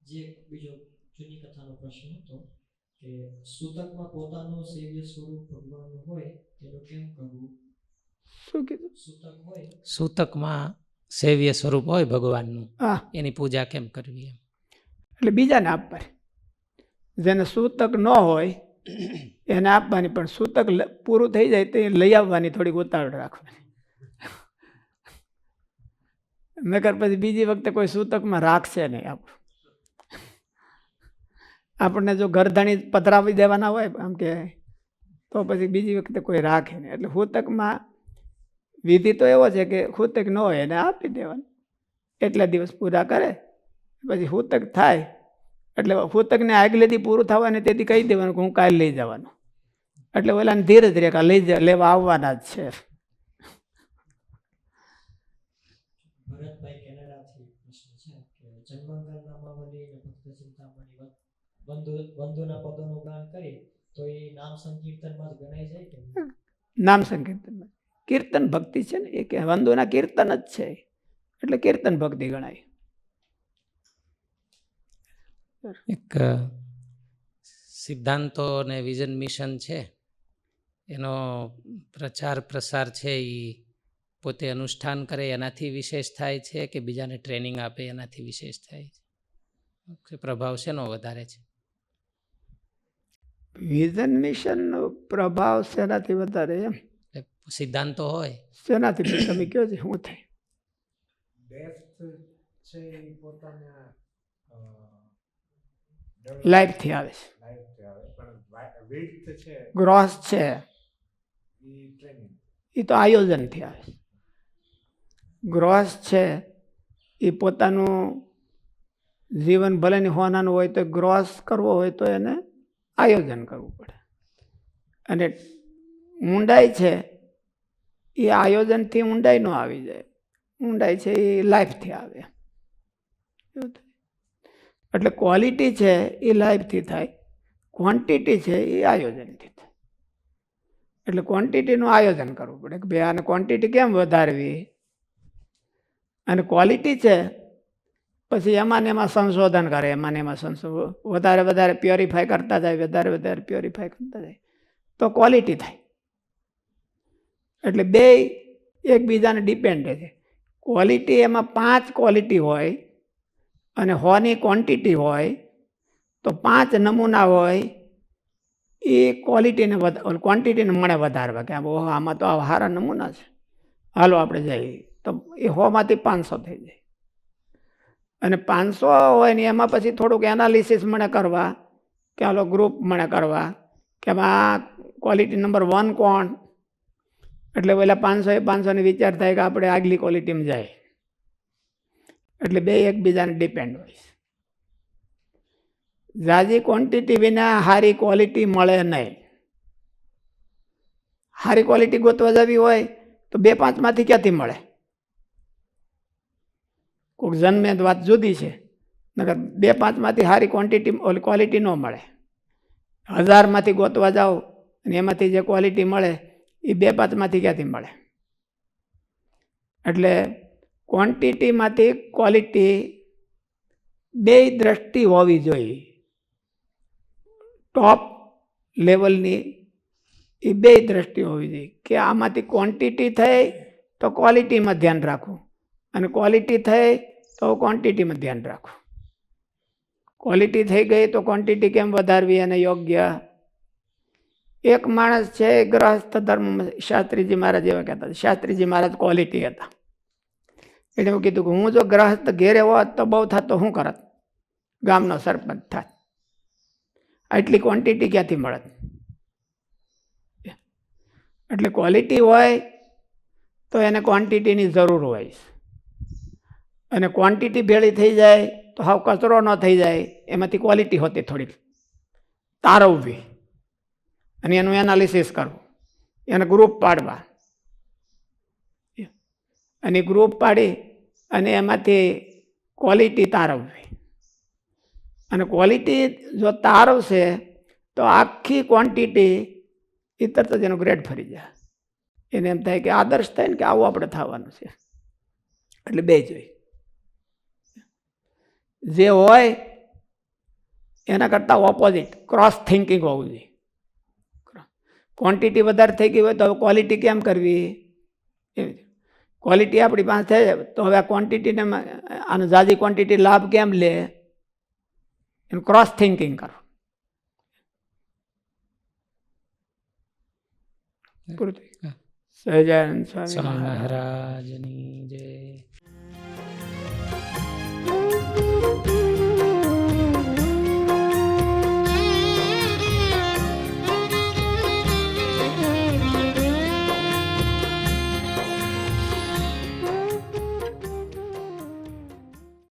જે બીજો જૂની કથાનો પ્રશ્ન હતો કે સૂતકમાં પોતાનું સેવ્ય સ્વરૂપ ભગવાનનું હોય તેનું કેમ કરવું?
શું કીધું?
સૂતક હોય,
સૂતકમાં સેવ્ય સ્વરૂપ હોય ભગવાનનું,
હા,
એની પૂજા કેમ કરવી એમ.
એટલે બીજાને આપવાની. જેને સૂતક ન હોય એને આપવાની, પણ સૂતક પૂરું થઈ જાય તો એ લઈ આવવાની થોડીક ઉતાવળ રાખવાની. નકર પછી બીજી વખતે કોઈ સૂતકમાં રાખશે નહીં. આપણને જો ઘરધાણી પધરાવી દેવાના હોય આમ કે, તો પછી બીજી વખતે કોઈ રાખે નહીં. એટલે સૂતકમાં વિધિ તો એવો છે કે સૂતક ન હોય એને આપી દેવાનું. એટલા દિવસ પૂરા કરે, પછી સૂતક થાય એટલે સૂતકને આગલેથી પૂરું થવાને તેથી કહી દેવાનું કે હું કાલે લઈ જવાનું. એટલે ઓલાને ધીરજ રહે કે લેવા આવવાના જ છે.
ભરતભાઈ કેનેડાથી પ્રશ્ન છે કે જન્મંગલ નામાવલી અને ભક્ત ચિંતામણી વંદોના પદોનું ગાન કરી તો એ નામ સંકીર્તનમાં જ ગણાય જાય કે?
નામ સંકીર્તનમાં કીર્તન ભક્તિ છે ને, એ કે વંદોના કીર્તન જ છે, એટલે કીર્તન ભક્તિ ગણાય.
એક સિદ્ધાંતો અને વિઝન મિશન છે, એનો પ્રચાર પ્રસાર છે એ પોતે અનુષ્ઠાન કરે એનાથી વિશેષ થાય છે કે બીજાને ટ્રેનિંગ આપે એનાથી વિશેષ થાય છે? પ્રભાવ શેનો વધારે છે?
વિઝન મિશનનો પ્રભાવ શેનાથી વધારે? એમ
સિદ્ધાંતો હોય
શેનાથી? તમે કહો છો શું થાય?
ડેપ્થ છે એ પોતાના
લાઈફથી આવે છે,
લાઈફથી આવે, પણ વિડ્થ છે
ગ્રોસ છે
એ ટ્રેનિંગ.
એ તો આયોજનથી આવે છે. ગ્રોસ છે એ પોતાનું જીવન ભલે ને હોનાનું હોય તો ગ્રોસ કરવો હોય તો એને આયોજન કરવું પડે. અને ઊંડાઈ છે એ આયોજનથી ઊંડાઈ ન આવી જાય. ઊંડાઈ છે એ લાઈફથી આવે. એવું થાય. એટલે ક્વોલિટી છે એ લાઈફથી થાય, ક્વોન્ટિટી છે એ આયોજનથી થાય. એટલે ક્વોન્ટિટીનું આયોજન કરવું પડે કે ભાઈ આને ક્વોન્ટિટી કેમ વધારવી, અને ક્વોલિટી છે પછી એમાં ને એમાં સંશોધન કરે, એમાં ને એમાં વધારે પ્યોરિફાય કરતા જાય, વધારે પ્યોરિફાય કરતા જાય તો ક્વોલિટી થાય. એટલે બે એકબીજાને ડિપેન્ડ છે. ક્વોલિટી એમાં 5 ક્વોલિટી હોય અને 100ની ક્વોન્ટિટી હોય તો 5 નમૂના હોય એ ક્વોલિટીને ક્વોન્ટિટીને મળે વધારવા કે આમાં તો આવા સારા નમૂના છે, હાલો આપણે જઈએ, તો એ 100માંથી 500 થઈ જાય. અને 500 હોય ને એમાં પછી થોડુંક એનાલિસિસ મને કરવા કે હાલો ગ્રુપ મને કરવા કે આ ક્વોલિટી નંબર 1 કોણ, એટલે પેલા 500 ને વિચાર થાય કે આપણે આગલી ક્વોલિટીમાં જાય. એટલે બે એકબીજાને ડિપેન્ડ હોય. ઝાઝી ક્વોન્ટિટી વિના સારી ક્વોલિટી મળે નહીં. સારી ક્વોલિટી ગોતવા જવી હોય તો 2-5માંથી ક્યાંથી મળે? કોઈક જન્મે વાત જુદી છે, નકર 2-5માંથી સારી ક્વોલિટી ન મળે. 1000માંથી ગોતવા જાઓ અને એમાંથી જે ક્વોલિટી મળે એ 2-5માંથી ક્યાંથી મળે? એટલે ક્વોન્ટિટીમાંથી ક્વોલિટી બે દ્રષ્ટિ હોવી જોઈએ. ટોપ લેવલની એ બે દ્રષ્ટિ હોવી જોઈએ કે આમાંથી ક્વોન્ટિટી થઈ તો ક્વોલિટીમાં ધ્યાન રાખવું, અને ક્વોલિટી થઈ તો ક્વોન્ટિટીમાં ધ્યાન રાખવું. ક્વોલિટી થઈ ગઈ તો ક્વોન્ટિટી કેમ વધારવી અને યોગ્ય એક માણસ છે એ ગ્રહસ્થ ધર્મ, શાસ્ત્રીજી મહારાજ એવા કહેતા હતા. શાસ્ત્રીજી મહારાજ ક્વોલિટી હતા. એટલે એવું કીધું કે હું જો ગ્રહસ્થ ઘેરે હોત તો બહુ થાત તો શું કરત, ગામનો સરપંચ થાત. આટલી ક્વોન્ટિટી ક્યાંથી મળત? એટલે ક્વોલિટી હોય તો એને ક્વોન્ટિટીની જરૂર હોય, અને ક્વોન્ટિટી ભેળી થઈ જાય તો હાવ કચરો ન થઈ જાય, એમાંથી ક્વોલિટી હોતી થોડીક તારવવી અને એનું એનાલિસિસ કરવું, એને ગ્રુપ પાડવા, અને ગ્રુપ પાડી અને એમાંથી ક્વોલિટી તારવવી. અને ક્વોલિટી જો તારવશે તો આખી ક્વોન્ટિટી એ તરત જ એનો ગ્રેડ ફરી જાય. એને એમ થાય કે આદર્શ થાય ને કે આવું આપણે થવાનું છે. એટલે બે જોઈએ, જે હોય એના કરતાં ઓપોઝિટ ક્રોસ થિંકિંગ હોવું જોઈએ. ક્વોન્ટિટી વધારે થઈ ગઈ હોય તો હવે ક્વોલિટી કેમ કરવી? એવી ક્વોલિટી આપણી પાસે છે તો હવે આ ક્વોન્ટિટીને આનું ઝાઝી ક્વોન્ટિટી લાભ કેમ લે? એનું ક્રોસ થિંકિંગ કરો. પૂરું થયું. સહજાનંદ
સ્વામી
સ્વામી મહારાજ.
મહારાજની જય.